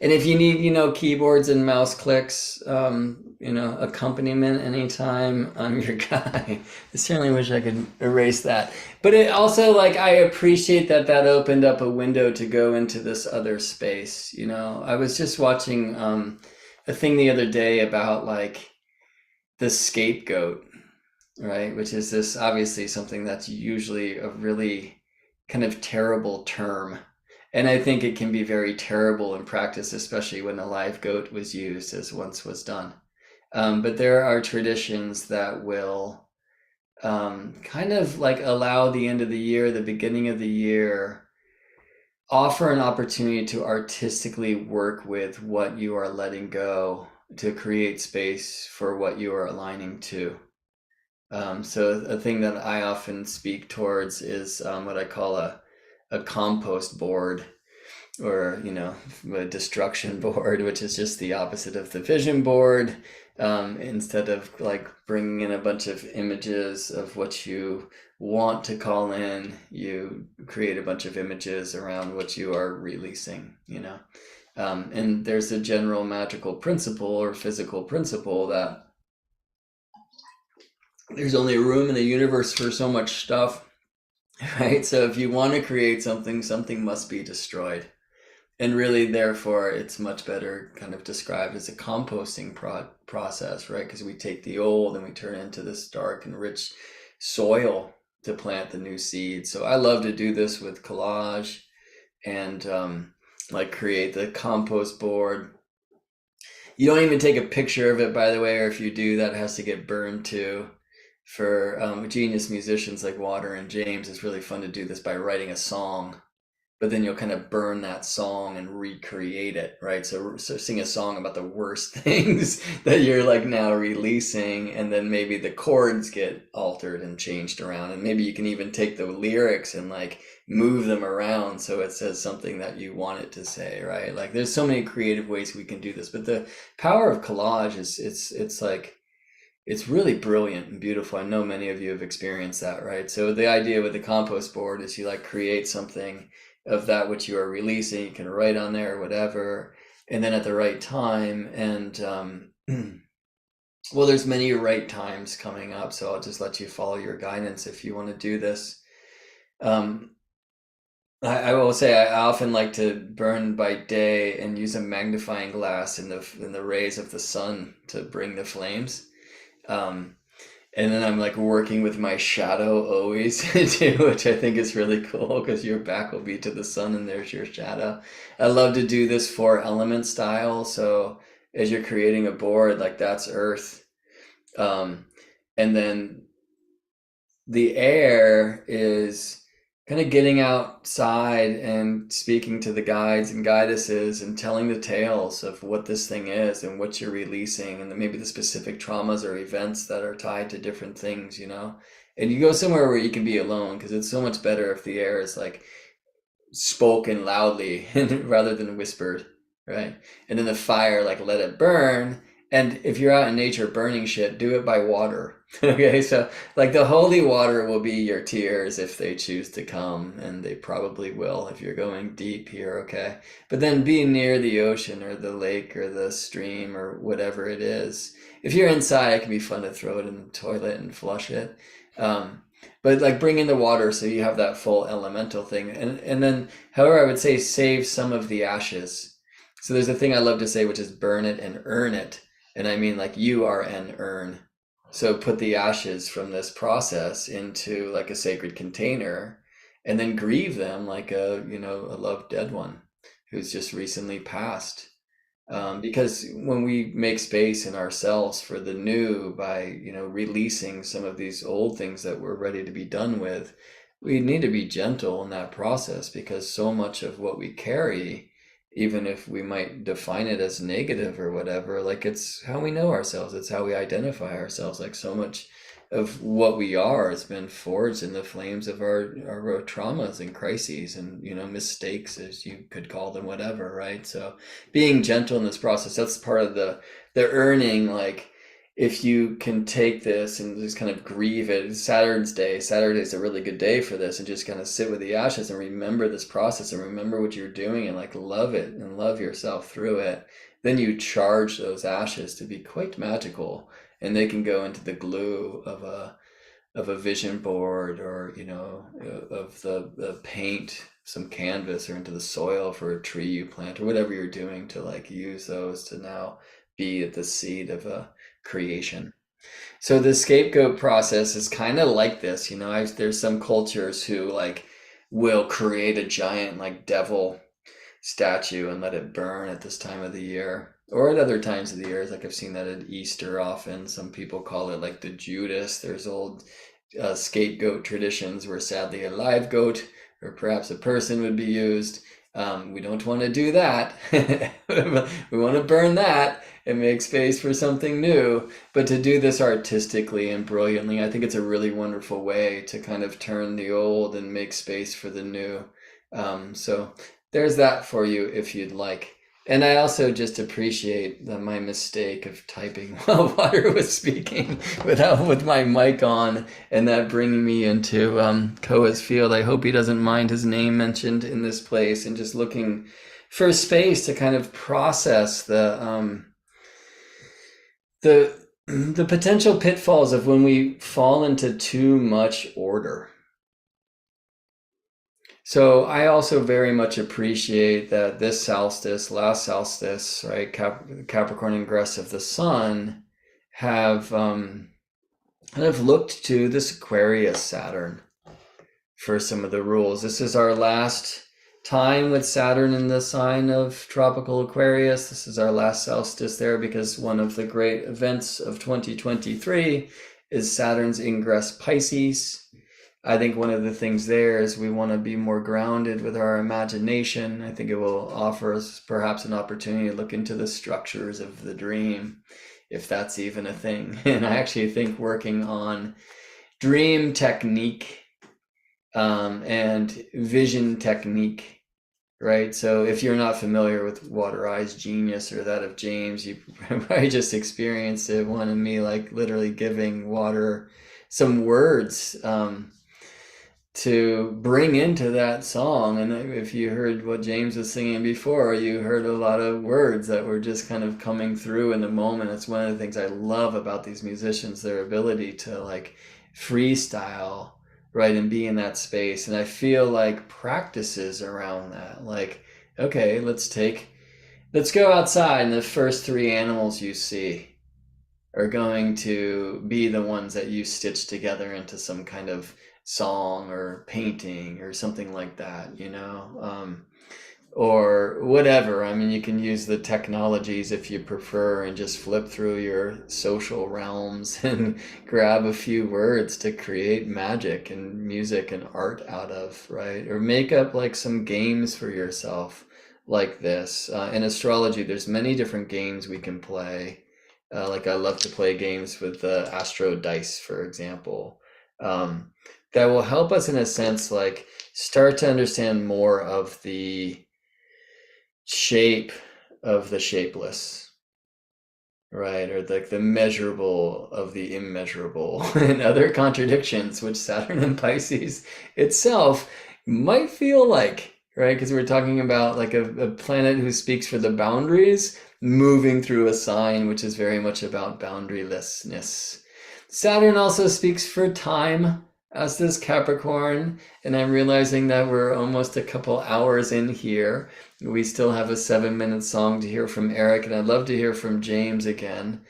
And if you need, keyboards and mouse clicks, accompaniment anytime, I'm your guy. I certainly wish I could erase that. But it also, I appreciate that opened up a window to go into this other space. I was just watching a thing the other day about the scapegoat, right? Which is this obviously something that's usually a really kind of terrible term. And I think it can be very terrible in practice, especially when a live goat was used, as once was done. But there are traditions that will kind of allow the end of the year, the beginning of the year, offer an opportunity to artistically work with what you are letting go to create space for what you are aligning to. So a thing that I often speak towards is what I call a compost board, or a destruction board, which is just the opposite of the vision board. Instead of bringing in a bunch of images of what you want to call in, you create a bunch of images around what you are releasing, and there's a general magical principle or physical principle that there's only room in the universe for so much stuff, right? So if you want to create something, something must be destroyed. And really, therefore, it's much better kind of described as a composting process, right? Because we take the old and we turn it into this dark and rich soil to plant the new seeds. So I love to do this with collage and create the compost board. You don't even take a picture of it, by the way, or if you do, that has to get burned too. For genius musicians like Water and James, it's really fun to do this by writing a song. but then you'll kind of burn that song and recreate it, right? So sing a song about the worst things that you're like now releasing, and then maybe the chords get altered and changed around, and maybe you can even take the lyrics and like move them around so it says something that you want it to say, right? Like there's so many creative ways we can do this, but the power of collage is it's like, it's really brilliant and beautiful. I know many of you have experienced that, right? So the idea with the compost board is you like create something of that which you are releasing. You can write on there or whatever, and then at the right time, and well, there's many right times coming up, so I'll just let you follow your guidance if you want to do this. I will say I often like to burn by day and use a magnifying glass in the rays of the sun to bring the flames. And then I'm like working with my shadow always too, which I think is really cool because your back will be to the sun and there's your shadow. I love to do this 4-element style. So as you're creating a board, like that's earth. And then the air is kind of getting outside and speaking to the guides and guidesses and telling the tales of what this thing is and what you're releasing, and then maybe the specific traumas or events that are tied to different things, you know. And you go somewhere where you can be alone, because it's so much better if the air is like spoken loudly rather than whispered, right? And then the fire, like let it burn. And if you're out in nature burning shit, do it by water. Okay, so like the holy water will be your tears if they choose to come, and they probably will if you're going deep here, okay? But then be near the ocean or the lake or the stream or whatever it is. If you're inside, it can be fun to throw it in the toilet and flush it. But like bring in the water so you have that full elemental thing. And then, however, I would say save some of the ashes. So there's a thing I love to say, which is burn it and earn it. And I mean like you are an urn. So put the ashes from this process into like a sacred container, and then grieve them like a loved dead one who's just recently passed. Because when we make space in ourselves for the new by, releasing some of these old things that we're ready to be done with, we need to be gentle in that process, because so much of what we carry, even if we might define it as negative or whatever, like it's how we know ourselves, it's how we identify ourselves. Like so much of what we are has been forged in the flames of our traumas and crises and, mistakes, as you could call them, whatever, right? So being gentle in this process, that's part of the earning. Like if you can take this and just kind of grieve it, Saturday is a really good day for this, and just kind of sit with the ashes and remember this process and remember what you're doing and like love it and love yourself through it. Then you charge those ashes to be quite magical, and they can go into the glue of a vision board, or of the paint, some canvas, or into the soil for a tree you plant, or whatever you're doing to like use those to now be at the seed of a creation. So the scapegoat process is kind of like this, there's some cultures who like will create a giant like devil statue and let it burn at this time of the year, or at other times of the year. Like I've seen that at Easter often. Some people call it like the Judas. There's old scapegoat traditions where sadly a live goat or perhaps a person would be used. We don't want to do that. We want to burn that and make space for something new. But to do this artistically and brilliantly, I think it's a really wonderful way to kind of turn the old and make space for the new. So there's that for you if you'd like. And I also just appreciate my mistake of typing while Water was speaking with my mic on, and that bringing me into Koa's field. I hope he doesn't mind his name mentioned in this place, and just looking for space to kind of process the potential pitfalls of when we fall into too much order. So I also very much appreciate that this solstice, last solstice, right, Capricorn ingress of the sun, have kind of looked to this Aquarius Saturn for some of the rules. This is our last time with Saturn in the sign of tropical Aquarius. This is our last solstice there, because one of the great events of 2023 is Saturn's ingress Pisces. I think one of the things there is we want to be more grounded with our imagination. I think it will offer us perhaps an opportunity to look into the structures of the dream, if that's even a thing. And I actually think working on dream technique and vision technique, right? So if you're not familiar with Water Eyes Genius or that of James, you probably just experienced it. One of me like literally giving water some words to bring into that song. And if you heard what James was singing before, you heard a lot of words that were just kind of coming through in the moment. It's one of the things I love about these musicians, their ability to like freestyle, right, and be in that space. And I feel like practices around that, like, okay, let's go outside, and the first three animals you see are going to be the ones that you stitch together into some kind of song or painting or something like that, you know, or whatever. I mean, you can use the technologies if you prefer and just flip through your social realms and grab a few words to create magic and music and art out of, right? Or make up like some games for yourself like this. In astrology, there's many different games we can play. Like I love to play games with the astro dice, for example, that will help us in a sense, like start to understand more of the shape of the shapeless, right? Or like the measurable of the immeasurable and other contradictions, which Saturn and Pisces itself might feel like, right? Because we're talking about like a planet who speaks for the boundaries, moving through a sign, which is very much about boundarylessness. Saturn also speaks for time, as does Capricorn, and I'm realizing that we're almost a couple hours in here. We still have a 7-minute song to hear from Eric, and I'd love to hear from James again.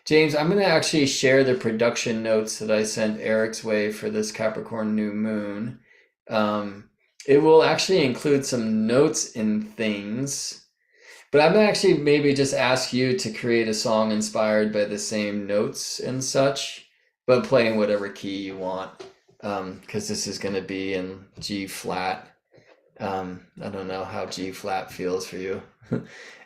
James, I'm going to actually share the production notes that I sent Eric's way for this Capricorn New Moon. It will actually include some notes and things, but I'm going to actually maybe just ask you to create a song inspired by the same notes and such, but play in whatever key you want, because this is going to be in G flat. I don't know how G flat feels for you.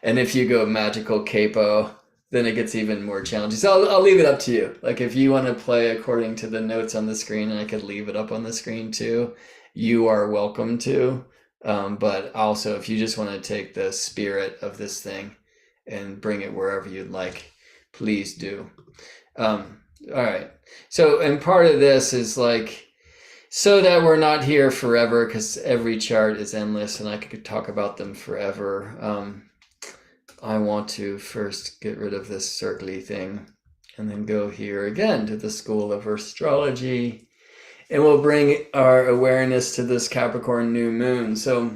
And if you go magical capo, then it gets even more challenging. So I'll leave it up to you. Like if you want to play according to the notes on the screen, and I could leave it up on the screen too, you are welcome to. But also if you just want to take the spirit of this thing and bring it wherever you'd like, please do. All right. So, and part of this is like, so that we're not here forever, because every chart is endless and I could talk about them forever. I want to first get rid of this circly thing and then go here again to the School of Earthstrology, and we'll bring our awareness to this Capricorn New Moon. So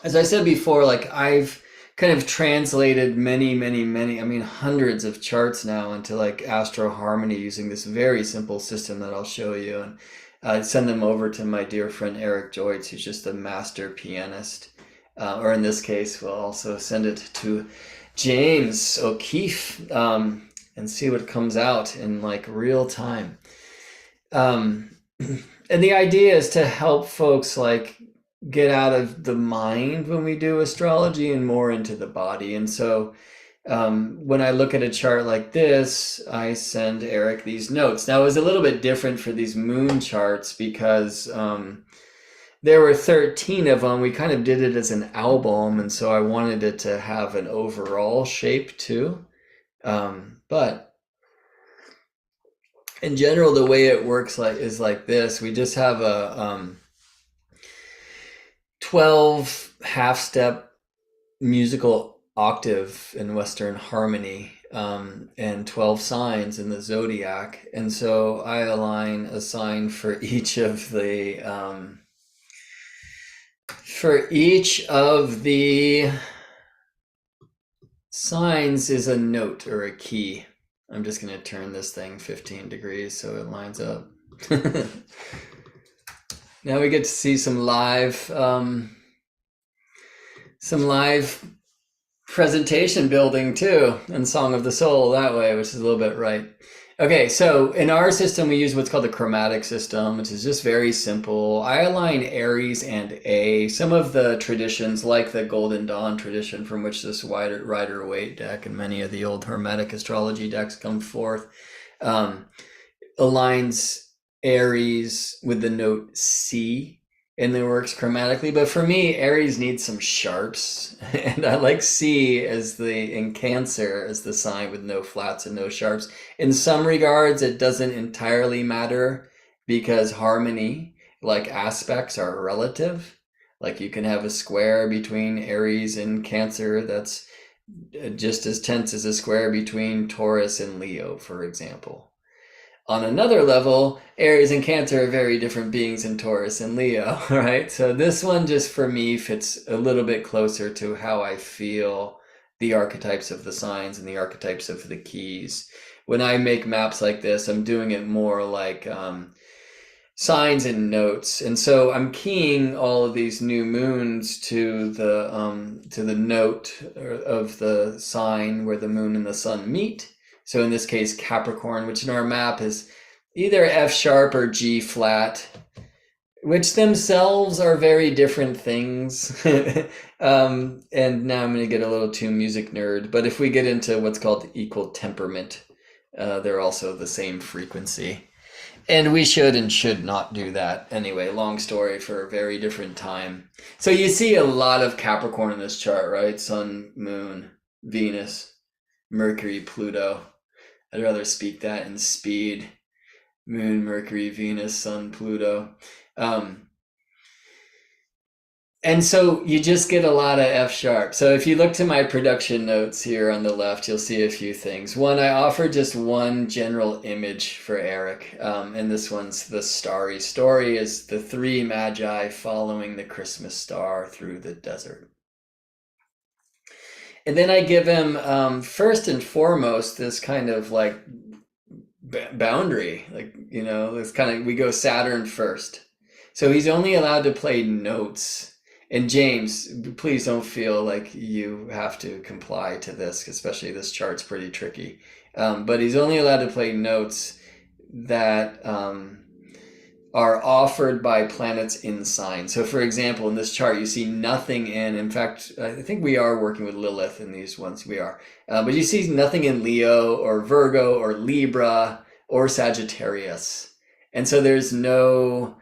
as I said before, like I've kind of translated many, I mean, hundreds of charts now into like Astro Harmony using this very simple system that I'll show you. And I'd send them over to my dear friend Eric Joyce, who's just a master pianist. Or in this case, we'll also send it to James O'Keefe and see what comes out in like real time. And the idea is to help folks like get out of the mind when we do astrology and more into the body. And so when I look at a chart like this, I send Eric these notes. Now it was a little bit different for these moon charts because there were 13 of them. We kind of did it as an album, and so I wanted it to have an overall shape too. But in general, the way it works is like this. We just have a 12 half-step musical octave in Western harmony, and 12 signs in the zodiac. And so I align a sign for each of the signs is a note or a key. I'm just going to turn this thing 15 degrees so it lines up. Now we get to see some live presentation building too, and Song of the Soul that way, which is a little bit right. Okay, so in our system, we use what's called the chromatic system, which is just very simple. I align Aries and A. Some of the traditions, like the Golden Dawn tradition, from which this Rider-Waite deck and many of the old Hermetic astrology decks come forth, um, aligns Aries with the note C, and it works chromatically. But for me, Aries needs some sharps, and I like C as in Cancer as the sign with no flats and no sharps. In some regards, it doesn't entirely matter because harmony, like aspects, are relative. Like you can have a square between Aries and Cancer that's just as tense as a square between Taurus and Leo, for example. On another level, Aries and Cancer are very different beings than Taurus and Leo, right? So this one just for me fits a little bit closer to how I feel the archetypes of the signs and the archetypes of the keys. When I make maps like this, I'm doing it more like signs and notes. And so I'm keying all of these new moons to the note of the sign where the moon and the sun meet. So in this case, Capricorn, which in our map is either F sharp or G flat, which themselves are very different things. And now I'm going to get a little too music nerd, but if we get into what's called equal temperament, they're also the same frequency. And we should and should not do that. Anyway, long story for a very different time. So you see a lot of Capricorn in this chart, right? Sun, Moon, Venus, Mercury, Pluto. I'd rather speak that in speed. Moon, Mercury, Venus, Sun, Pluto. And so you just get a lot of F sharp. So if you look to my production notes here on the left, you'll see a few things. One, I offer just one general image for Eric. And this one's the starry story is the three magi following the Christmas star through the desert. And then I give him, first and foremost, this kind of like boundary, like, you know, this kind of, we go Saturn first. So he's only allowed to play notes. And James, please don't feel like you have to comply to this, especially this chart's pretty tricky. But he's only allowed to play notes that are offered by planets in signs. So for example, in this chart, you see nothing in fact, I think we are working with Lilith in these ones, we are. But you see nothing in Leo or Virgo or Libra or Sagittarius. And so there's no,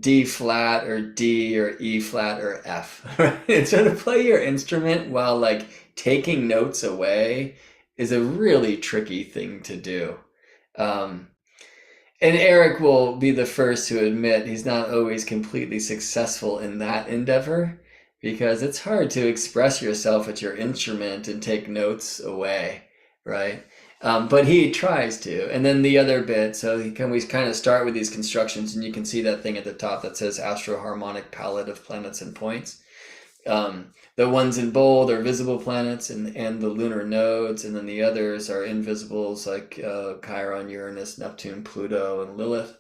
D flat or D or E flat or F, right? And so to play your instrument while like taking notes away is a really tricky thing to do. And Eric will be the first to admit he's not always completely successful in that endeavor because it's hard to express yourself at your instrument and take notes away, right? But he tries to. And then the other bit, so we kind of start with these constructions, and you can see that thing at the top that says Astroharmonic Palette of Planets and Points. The ones in bold are visible planets and the lunar nodes, and then the others are invisibles like Chiron, Uranus, Neptune, Pluto, and Lilith.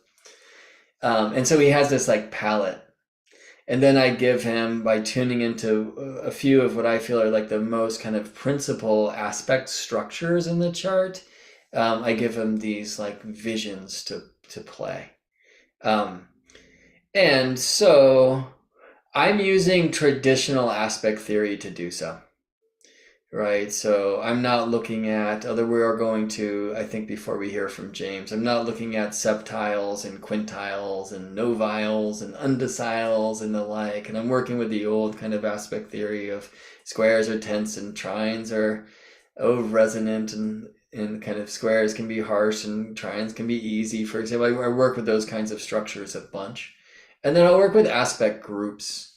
And so he has this like palette. And then I give him, by tuning into a few of what I feel are like the most kind of principal aspect structures in the chart, I give him these like visions to play. And so I'm using traditional aspect theory to do so, right? So I'm not looking at, although we are going to, I think before we hear from James, I'm not looking at septiles and quintiles and noviles and undeciles and the like. And I'm working with the old kind of aspect theory of squares are tense and trines are resonant and kind of squares can be harsh and trines can be easy. For example, I work with those kinds of structures a bunch. And then I'll work with aspect groups.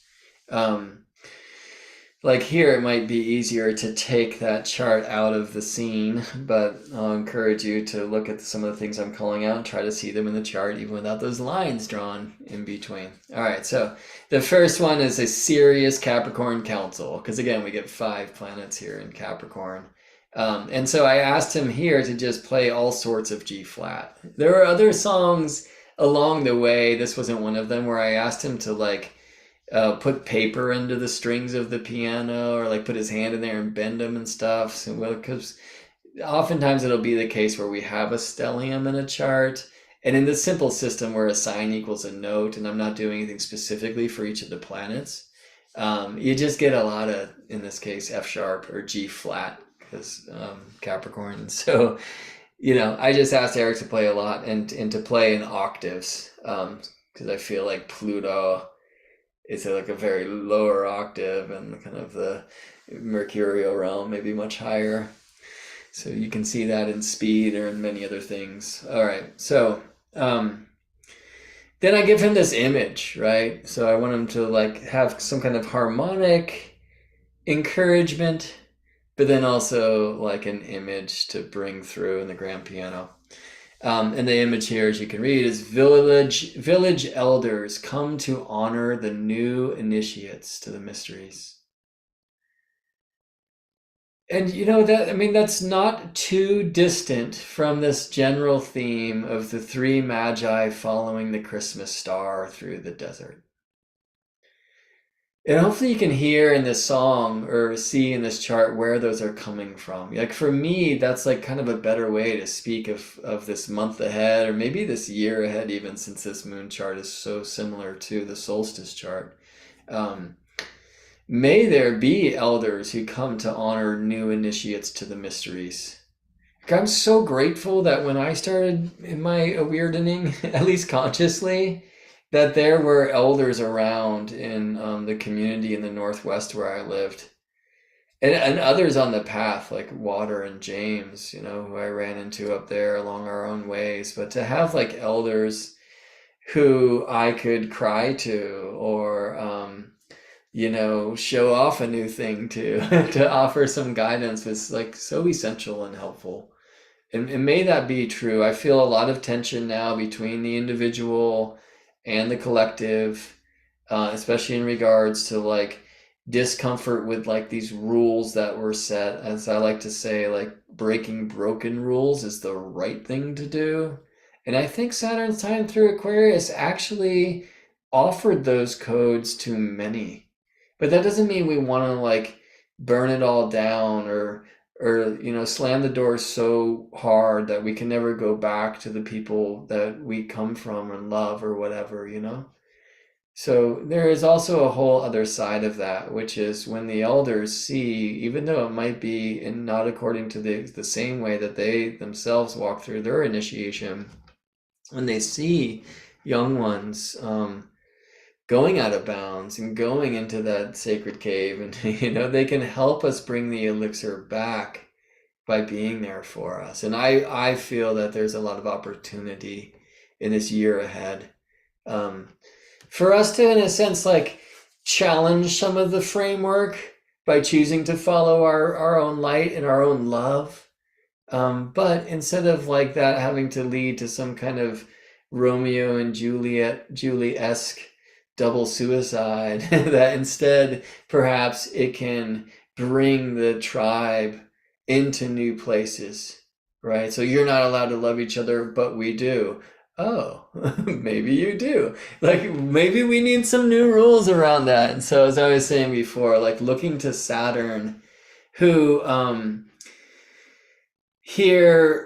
Like here, it might be easier to take that chart out of the scene, but I'll encourage you to look at some of the things I'm calling out and try to see them in the chart, even without those lines drawn in between. All right, so the first one is a serious Capricorn council, because again, we get 5 planets here in Capricorn. And so I asked him here to just play all sorts of G flat. There are other songs along the way, this wasn't one of them, where I asked him to like put paper into the strings of the piano or like put his hand in there and bend them and stuff. So, well, because oftentimes it'll be the case where we have a stellium in a chart. And in this simple system where a sign equals a note, and I'm not doing anything specifically for each of the planets, you just get a lot of, in this case, F sharp or G flat, because Capricorn. So, I just asked Eric to play a lot and to play in octaves, because I feel like Pluto is like a very lower octave, and kind of the mercurial realm maybe much higher. So you can see that in speed or in many other things. All right, so then I give him this image, right? So I want him to like have some kind of harmonic encouragement, but then also like an image to bring through in the grand piano. And the image here, as you can read, is village elders come to honor the new initiates to the mysteries. And that's not too distant from this general theme of the three magi following the Christmas star through the desert. And hopefully you can hear in this song or see in this chart where those are coming from. Like for me, that's like kind of a better way to speak of this month ahead, or maybe this year ahead, even, since this moon chart is so similar to the solstice chart. May there be elders who come to honor new initiates to the mysteries. I'm so grateful that when I started in my awakening, at least consciously, that there were elders around in the community in the Northwest where I lived. And others on the path, like Water and James, who I ran into up there along our own ways. But to have like elders who I could cry to, or show off a new thing to offer some guidance, was like so essential and helpful. And may that be true. I feel a lot of tension now between the individual and the collective, especially in regards to like discomfort with like these rules that were set. As I like to say, like breaking broken rules is the right thing to do. And I think Saturn's time through Aquarius actually offered those codes to many. But that doesn't mean we want to like burn it all down or slam the door so hard that we can never go back to the people that we come from and love or whatever, So there is also a whole other side of that, which is when the elders see, even though it might be not according to the same way that they themselves walk through their initiation, when they see young ones going out of bounds and going into that sacred cave, and they can help us bring the elixir back by being there for us. And I feel that there's a lot of opportunity in this year ahead for us to, in a sense, like challenge some of the framework by choosing to follow our own light and our own love. But instead of like that having to lead to some kind of Romeo and Juliet-esque double suicide, that instead perhaps it can bring the tribe into new places, right? So you're not allowed to love each other, but we do. Oh, maybe you do. Like maybe we need some new rules around that. And so, as I was saying before, like looking to Saturn, who here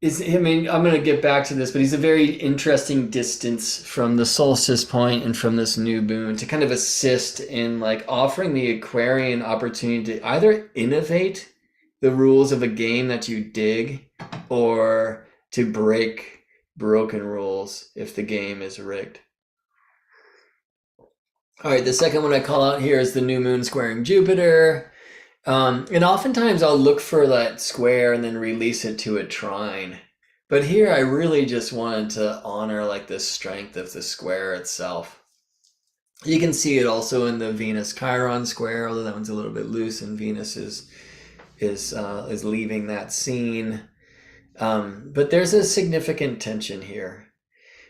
is, I'm going to get back to this, but he's a very interesting distance from the solstice point and from this new moon to kind of assist in like offering the Aquarian opportunity to either innovate the rules of a game that you dig, or to break broken rules if the game is rigged. All right, the second one I call out here is the new moon squaring Jupiter. And oftentimes I'll look for that square and then release it to a trine. But here I really just wanted to honor like the strength of the square itself. You can see it also in the Venus Chiron square, although that one's a little bit loose and Venus is leaving that scene. But there's a significant tension here.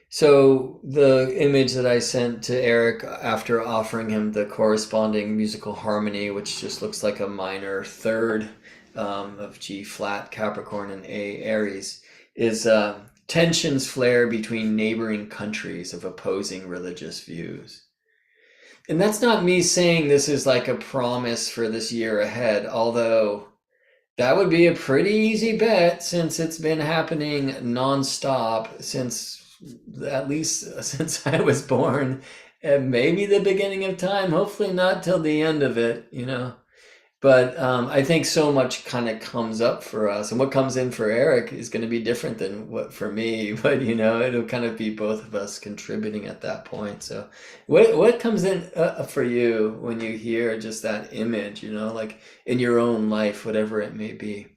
So the image that I sent to Eric after offering him the corresponding musical harmony, which just looks like a minor third of G flat, Capricorn, and A Aries, is tensions flare between neighboring countries of opposing religious views. And that's not me saying this is like a promise for this year ahead, although That would be a pretty easy bet since it's been happening nonstop since at least since I was born, and maybe the beginning of time, hopefully not till the end of it, you know. But I think so much kind of comes up for us, and what comes in for Eric is going to be different than what for me. But you know, it'll kind of be both of us contributing at that point. So, what comes in for you when you hear just that image? You know, like in your own life, whatever it may be.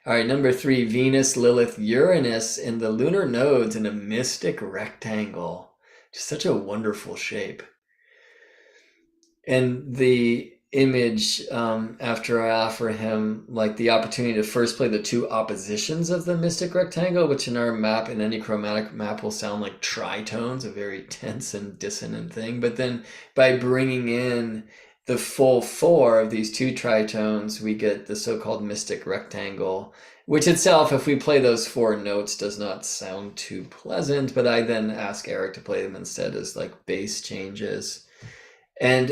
All right, number 3, Venus, Lilith, Uranus, and the lunar nodes in a mystic rectangle. Just such a wonderful shape. And the image after I offer him like the opportunity to first play the 2 oppositions of the mystic rectangle, which in our map, in any chromatic map, will sound like tritones, a very tense and dissonant thing. But then by bringing in the full 4 of these 2 tritones, we get the so-called mystic rectangle, which itself, if we play those 4 notes, does not sound too pleasant. But I then ask Eric to play them instead as like bass changes. And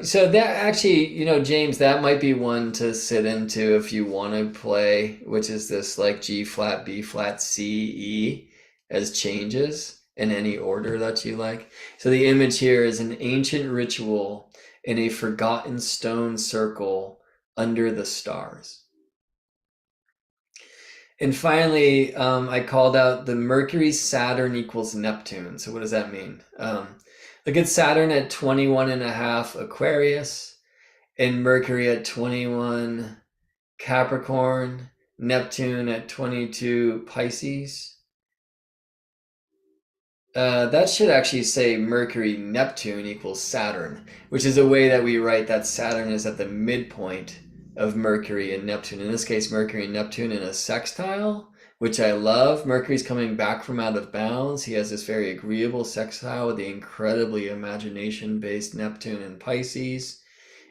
so that actually, you know, James, that might be one to sit into if you want to play, which is this like G flat, B flat, C, E as changes in any order that you like. So the image here is an ancient ritual in a forgotten stone circle under the stars. And finally, I called out the Mercury Saturn equals Neptune. So what does that mean? Look at Saturn at 21.5 Aquarius, and Mercury at 21 Capricorn, Neptune at 22 Pisces. That should actually say Mercury Neptune equals Saturn, which is a way that we write that Saturn is at the midpoint of Mercury and Neptune. In this case, Mercury and Neptune in a sextile, which I love. Mercury's coming back from out of bounds. He has this very agreeable sextile with the incredibly imagination-based Neptune and Pisces.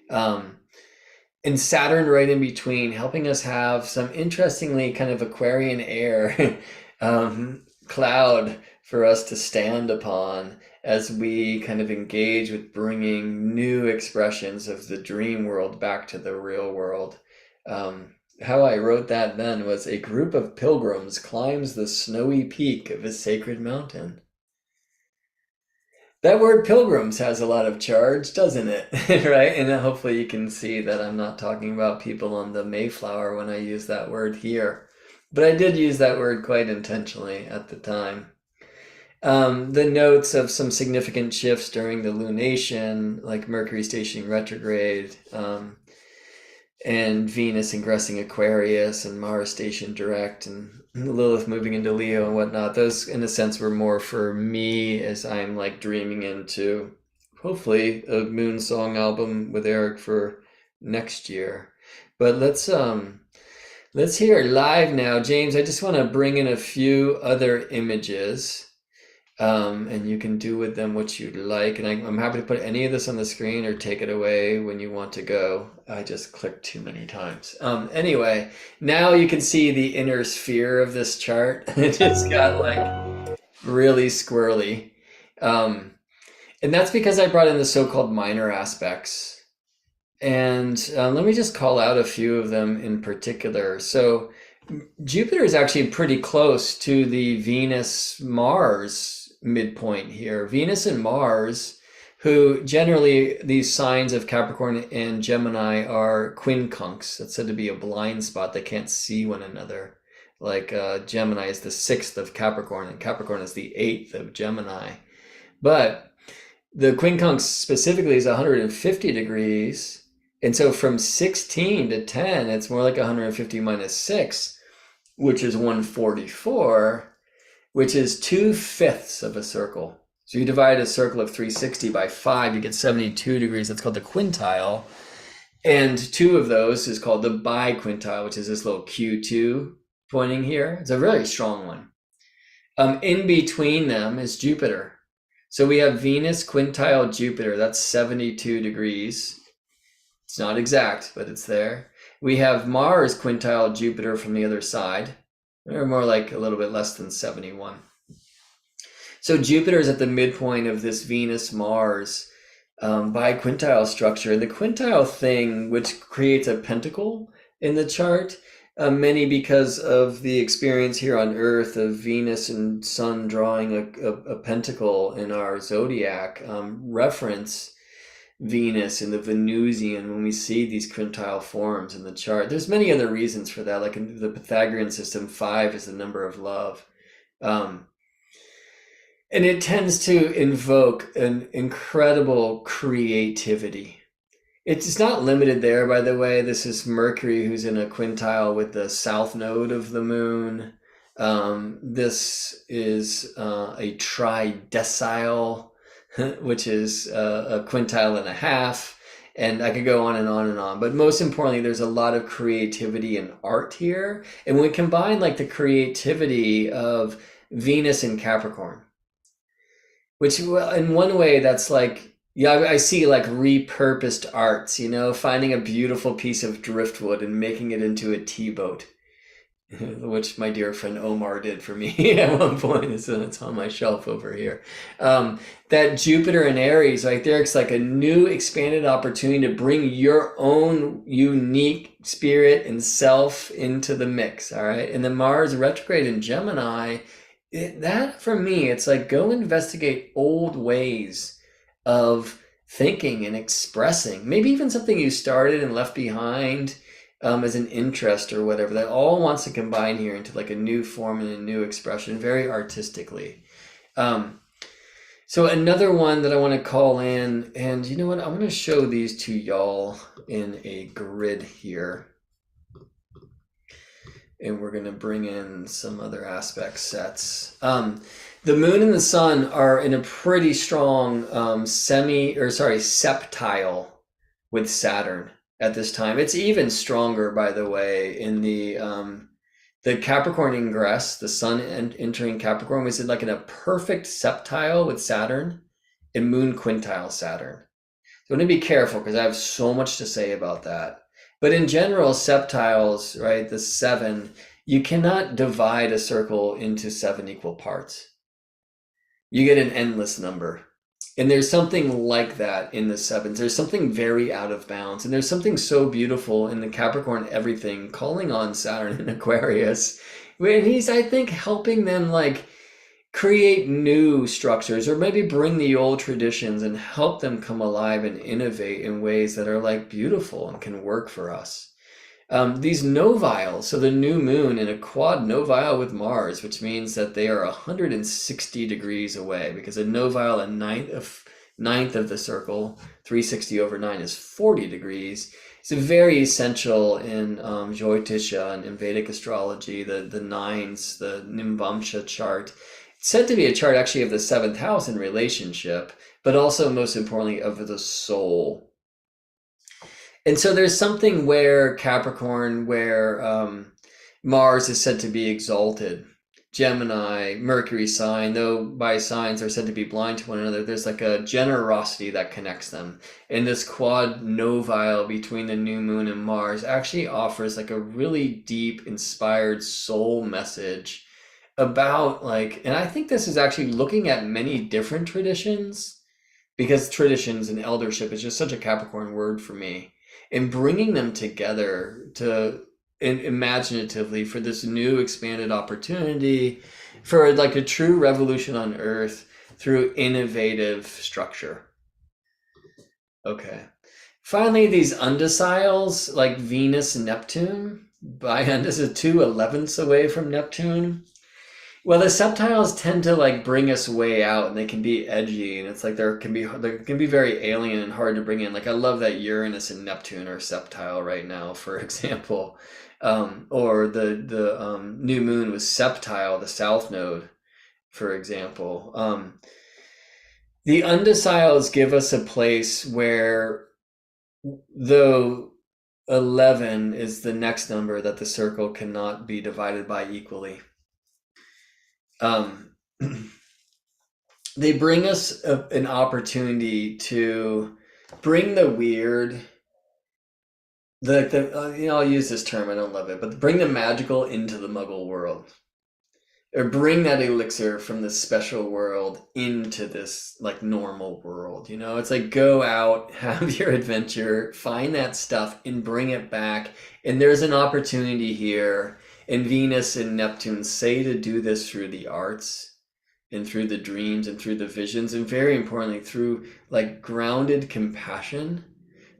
And Saturn right in between, helping us have some interestingly kind of Aquarian air cloud for us to stand upon as we kind of engage with bringing new expressions of the dream world back to the real world. How I wrote that then was a group of pilgrims climbs the snowy peak of a sacred mountain. That word pilgrims has a lot of charge, doesn't it? Right? And hopefully you can see that I'm not talking about people on the Mayflower when I use that word here. But I did use that word quite intentionally at the time. The notes of some significant shifts during the lunation, like Mercury stationing retrograde, and Venus ingressing Aquarius, and Mars station direct, and Lilith moving into Leo and whatnot. Those, in a sense, were more for me as I'm like dreaming into, hopefully, a Moon Song album with Eric for next year. But let's hear it live now. James, I just want to bring in a few other images. And you can do with them what you'd like. And I'm happy to put any of this on the screen or take it away when you want to go. I just clicked too many times. Anyway, now you can see the inner sphere of this chart. It just got like really squirrely. And that's because I brought in the so-called minor aspects. And let me just call out a few of them in particular. So Jupiter is actually pretty close to the Venus-Mars midpoint here. Venus and Mars, who generally these signs of Capricorn and Gemini are quincunx. That's said to be a blind spot. They can't see one another. Like Gemini is the 6th of Capricorn, and Capricorn is the 8th of Gemini. But the quincunx specifically is 150 degrees. And so from 16 to 10, it's more like 150 minus 6, which is 144, which is 2/5 of a circle. So you divide a circle of 360 by 5, you get 72 degrees. That's called the quintile. And 2 of those is called the biquintile, which is this little Q2 pointing here. It's a really strong one. In between them is Jupiter. So we have Venus quintile Jupiter. That's 72 degrees. It's not exact, but it's there. We have Mars quintile Jupiter from the other side. They're more like a little bit less than 71. So Jupiter is at the midpoint of this Venus-Mars biquintile structure. The quintile thing, which creates a pentacle in the chart, Many because of the experience here on Earth of Venus and Sun drawing a pentacle in our zodiac, reference Venus in the Venusian when we see these quintile forms in the chart. There's many other reasons for that, like in the Pythagorean system, 5 is the number of love. And it tends to invoke an incredible creativity. It's not limited there, by the way. This is Mercury, who's in a quintile with the south node of the moon. This is a tridecile, which is a quintile and a half. And I could go on and on and on. But most importantly, there's a lot of creativity and art here. And when we combine like the creativity of Venus and Capricorn, which in one way that's like, yeah, I see like repurposed arts, you know, finding a beautiful piece of driftwood and making it into a tea-boat, which my dear friend Omar did for me at one point. So it's on my shelf over here. That Jupiter and Aries right there, it's like a new expanded opportunity to bring your own unique spirit and self into the mix, all right? And the Mars retrograde in Gemini, that for me, it's like go investigate old ways of thinking and expressing, maybe even something you started and left behind as an interest or whatever, that all wants to combine here into like a new form and a new expression, very artistically. So another one that I want to call in, and you know what, I'm going to show these to y'all in a grid here. And we're going to bring in some other aspect sets. The moon and the sun are in a pretty strong septile with Saturn at this time. It's even stronger, by the way, in the Capricorn ingress, the sun entering Capricorn was like in a perfect septile with Saturn and moon quintile Saturn. So I'm going to be careful because I have so much to say about that. But in general, septiles, right, the 7, you cannot divide a circle into 7 equal parts. You get an endless number. And there's something like that in the 7s. There's something very out of bounds. And there's something so beautiful in the Capricorn everything calling on Saturn in Aquarius. And he's, I think, helping them like create new structures or maybe bring the old traditions and help them come alive and innovate in ways that are like beautiful and can work for us. These noviles, so the new moon in a quad novile with Mars, which means that they are 160 degrees away, because a novile, a ninth of the circle, 360 over 9 is 40 degrees. It's very essential in Jyotisha and in Vedic astrology, the nines, the Nimvamsha chart. It's said to be a chart actually of the 7th house in relationship, but also most importantly of the soul. And so there's something where Capricorn, where Mars is said to be exalted. Gemini, Mercury sign, though by signs are said to be blind to one another, there's like a generosity that connects them. And this quad novile between the new moon and Mars actually offers like a really deep, inspired soul message about like, and I think this is actually looking at many different traditions, because traditions and eldership is just such a Capricorn word for me. And bringing them together to imaginatively for this new expanded opportunity for like a true revolution on Earth through innovative structure. Okay. Finally, these undeciles like Venus and Neptune. This is 2/11ths away from Neptune. Well, the septiles tend to like bring us way out, and they can be edgy, and it's like they can be very alien and hard to bring in. Like I love that Uranus and Neptune are septile right now, for example, or the new moon was septile, the south node, for example. The undeciles give us a place where, though 11 is the next number that the circle cannot be divided by equally. They bring us an opportunity to bring the weird, I'll use this term, I don't love it, but bring the magical into the Muggle world. or bring that elixir from this special world into this like normal world. You know, it's like go out, have your adventure, find that stuff and bring it back. And there's an opportunity here. And Venus and Neptune say to do this through the arts and through the dreams and through the visions, and very importantly, through like grounded compassion.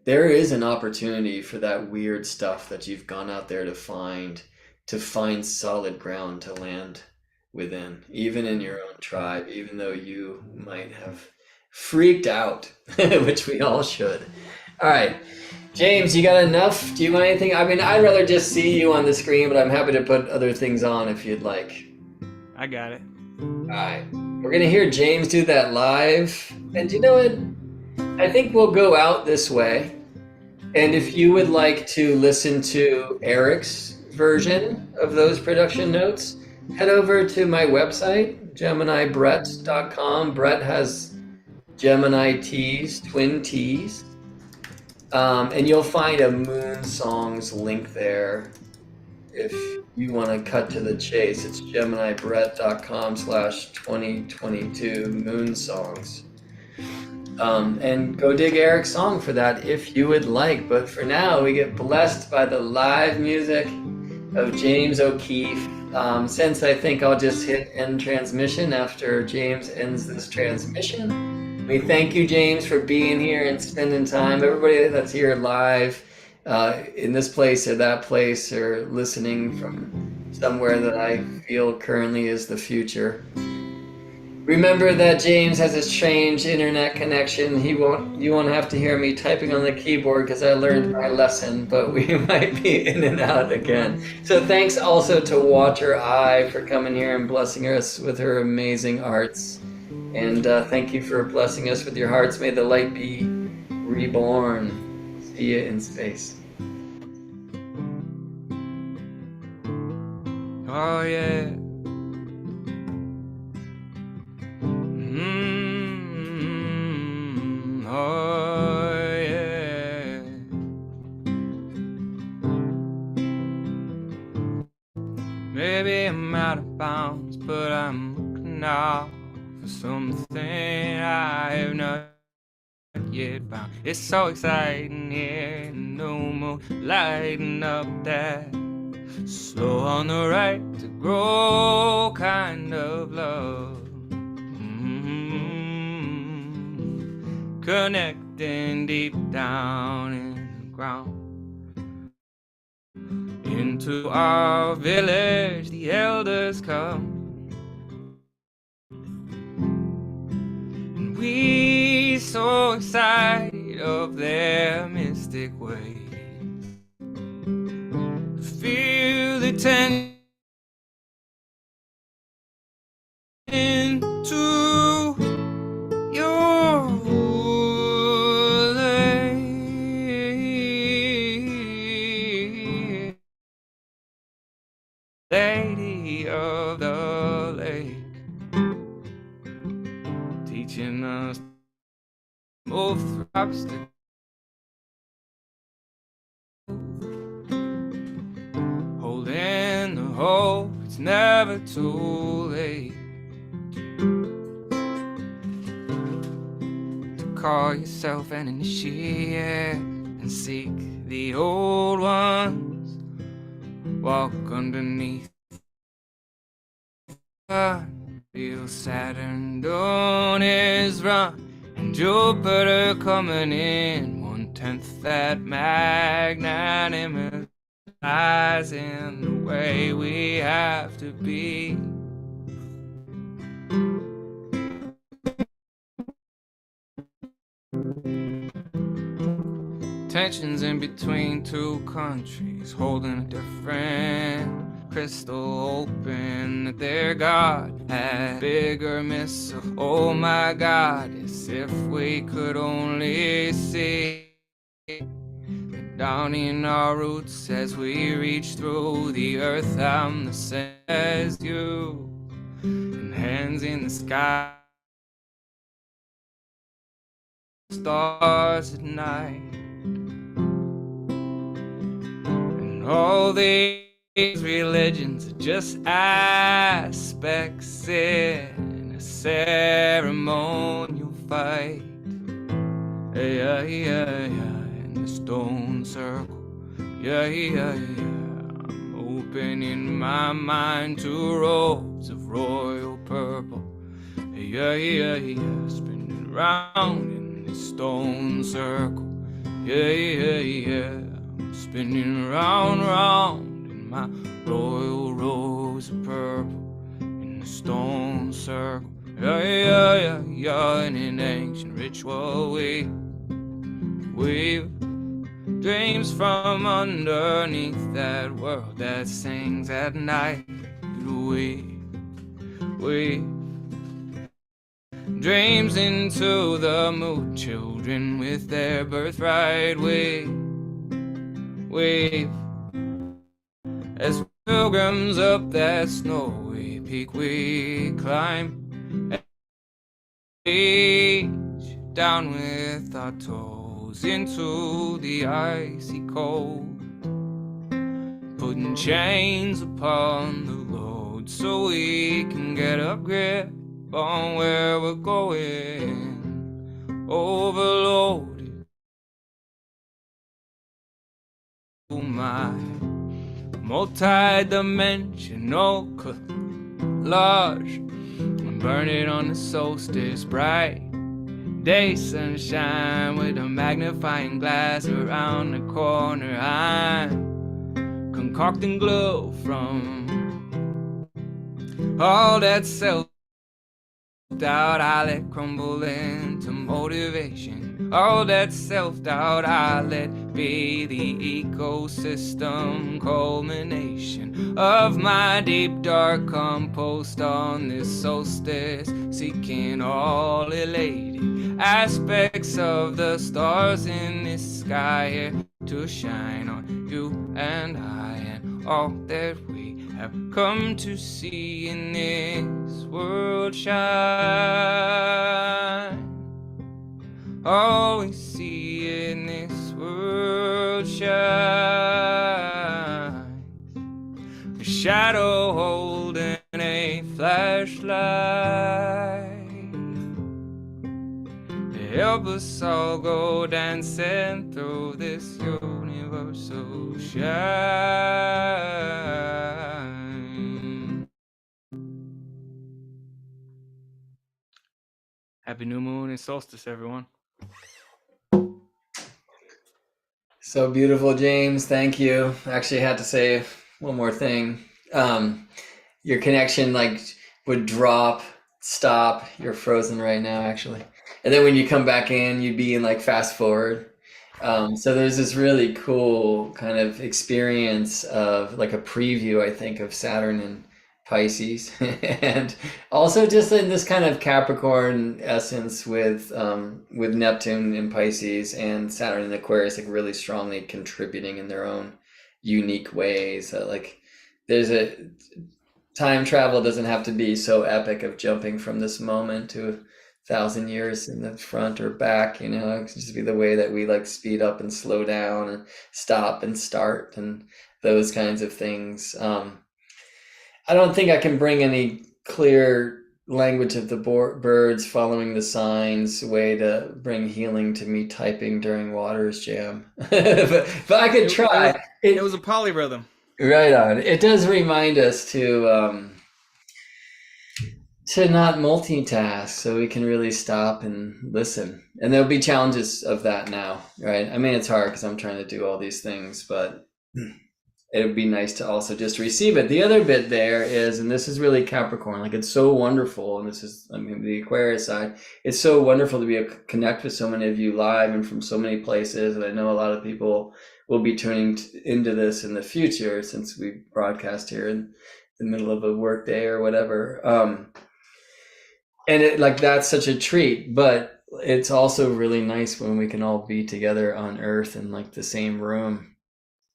There is an opportunity for that weird stuff that you've gone out there to find solid ground to land within, even in your own tribe, even though you might have freaked out, which we all should. All right, James, you got enough? Do you want anything? I mean, I'd rather just see you on the screen, but I'm happy to put other things on if you'd like. I got it. All right, we're gonna hear James do that live, and you know what? I think we'll go out this way. And if you would like to listen to Eric's version of those production notes, head over to my website, GeminIBrett.com. Brett has GeminI T's, twin T's. And you'll find a Moon Songs link there. If you want to cut to the chase, it's GeminIBrett.com/2022 Moon Songs. And go dig Eric's song for that if you would like. But for now, we get blessed by the live music of James O'Keefe. Since I think I'll just hit end transmission after James ends this transmission. We thank you, James, for being here and spending time. Everybody that's here live in this place or that place, or listening from somewhere that I feel currently is the future. Remember that James has a strange internet connection. You won't have to hear me typing on the keyboard because I learned my lesson, but we might be in and out again. So thanks also to Watcher Eye for coming here and blessing us with her amazing arts. And thank you for blessing us with your hearts. May the light be reborn. See you in space. Oh yeah. Oh yeah. Maybe I'm out of bounds, but I'm looking out for something I have not yet found. It's so exciting here in the new moon, lighting up that slow on the right to grow kind of love. Connecting deep down in the ground. Into our village the elders come, and we so excited of their mystic ways. Feel the tension into your Lady of the Lake, teaching us both obstacles, holding the hope, it's never too late to call yourself an initiate and seek the old ones. Walk underneath, feel Saturn doing his run, and Jupiter coming in 1/10 that magnanimous lies in the way we have to be. Tensions in between two countries, holding a different crystal open that their God had bigger missile. Oh my God, as if we could only see down in our roots as we reach through the earth. I'm the same as you, and hands in the sky, stars at night. All the religions are just aspects in a ceremonial fight. Yeah, yeah, yeah, in the stone circle. Yeah, yeah, yeah. I'm opening my mind to robes of royal purple. Yeah, yeah, yeah. Spinning round in the stone circle. Yeah, yeah, yeah. I'm spinning round in my royal rose of purple in the stone circle. Yeah, yeah, yeah, yeah. In an ancient ritual we weave dreams from underneath that world that sings at night. We dreams into the moon, children with their birthright. We as pilgrims up that snowy peak we climb, and reach down with our toes into the icy cold, putting chains upon the road so we can get a grip on where we're going. Overloaded, oh my, multi-dimensional collage. I'm burning on the solstice bright day sunshine with a magnifying glass around the corner. I'm concocting glow from all that self-doubt I let crumble into motivation. All that self-doubt I let be the ecosystem culmination of my deep dark compost on this solstice, seeking all elated aspects of the stars in this sky here to shine on you and I, and all that we have come to see in this world shine. All we see in this world shine. A shadow holding a flashlight to help us all go dancing through this universal shine. Happy new moon and solstice, everyone. So beautiful, James. Thank you. Actually, I had to say one more thing. Your connection would drop, stop. You're frozen right now, actually. And then when you come back in, you'd be in fast forward. So there's this really cool kind of experience of a preview, I think, of Saturn and Pisces, and also just in this kind of Capricorn essence with Neptune in Pisces and Saturn in Aquarius, really strongly contributing in their own unique ways. There's a time travel doesn't have to be so epic of jumping from this moment to 1,000 years in the front or back. It can just be the way that we speed up and slow down and stop and start and those kinds of things. I don't think I can bring any clear language of the birds following the signs way to bring healing to me typing during Waters Jam. but I could try. It was a polyrhythm. Right on. It does remind us to not multitask, so we can really stop and listen. And there'll be challenges of that now, right? I mean, it's hard because I'm trying to do all these things, but it would be nice to also just receive it. The other bit there is, and this is really Capricorn, it's so wonderful, and this is, the Aquarius side, it's so wonderful to be able to connect with so many of you live and from so many places. And I know a lot of people will be tuning into this in the future since we broadcast here in the middle of a work day or whatever. And that's such a treat, but it's also really nice when we can all be together on Earth in the same room.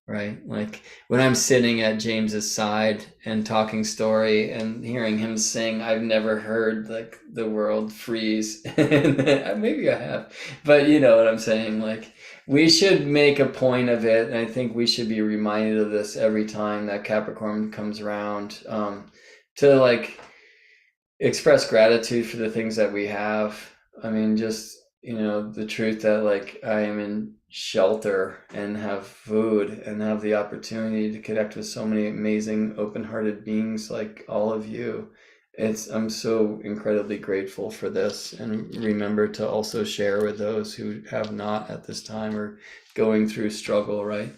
right? Like when I'm sitting at James's side and talking story and hearing him sing, I've never heard like the world freeze. Maybe I have, but you know what I'm saying? Like we should make a point of it. And I think we should be reminded of this every time that Capricorn comes around, to like express gratitude for the things that we have. I mean, just, you know, the truth that like I am in shelter and have food and have the opportunity to connect with so many amazing open-hearted beings like all of you. I'm so incredibly grateful for this, and remember to also share with those who have not at this time or going through struggle, right?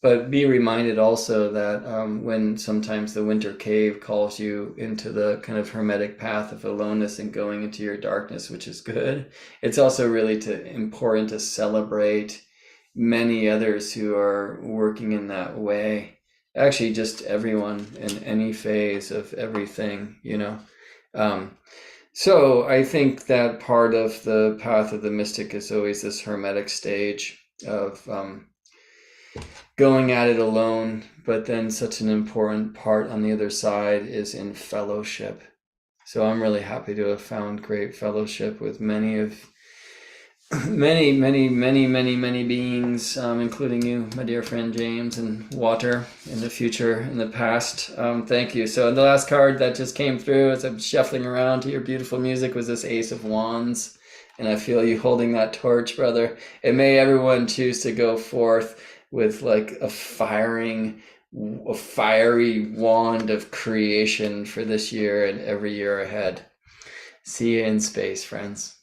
But be reminded also that when sometimes the winter cave calls you into the kind of hermetic path of aloneness and going into your darkness, which is good, it's also really important to celebrate many others who are working in that way. Actually, just everyone in any phase of everything, you know. So I think that part of the path of the mystic is always this hermetic stage of going at it alone, but then such an important part on the other side is in fellowship. So I'm really happy to have found great fellowship with many beings, including you, my dear friend James, and Water in the future, in the past. Thank you. So the last card that just came through as I'm shuffling around to your beautiful music was this Ace of Wands. And I feel you holding that torch, brother. And may everyone choose to go forth with like a fiery wand of creation for this year and every year ahead. See you in space, friends.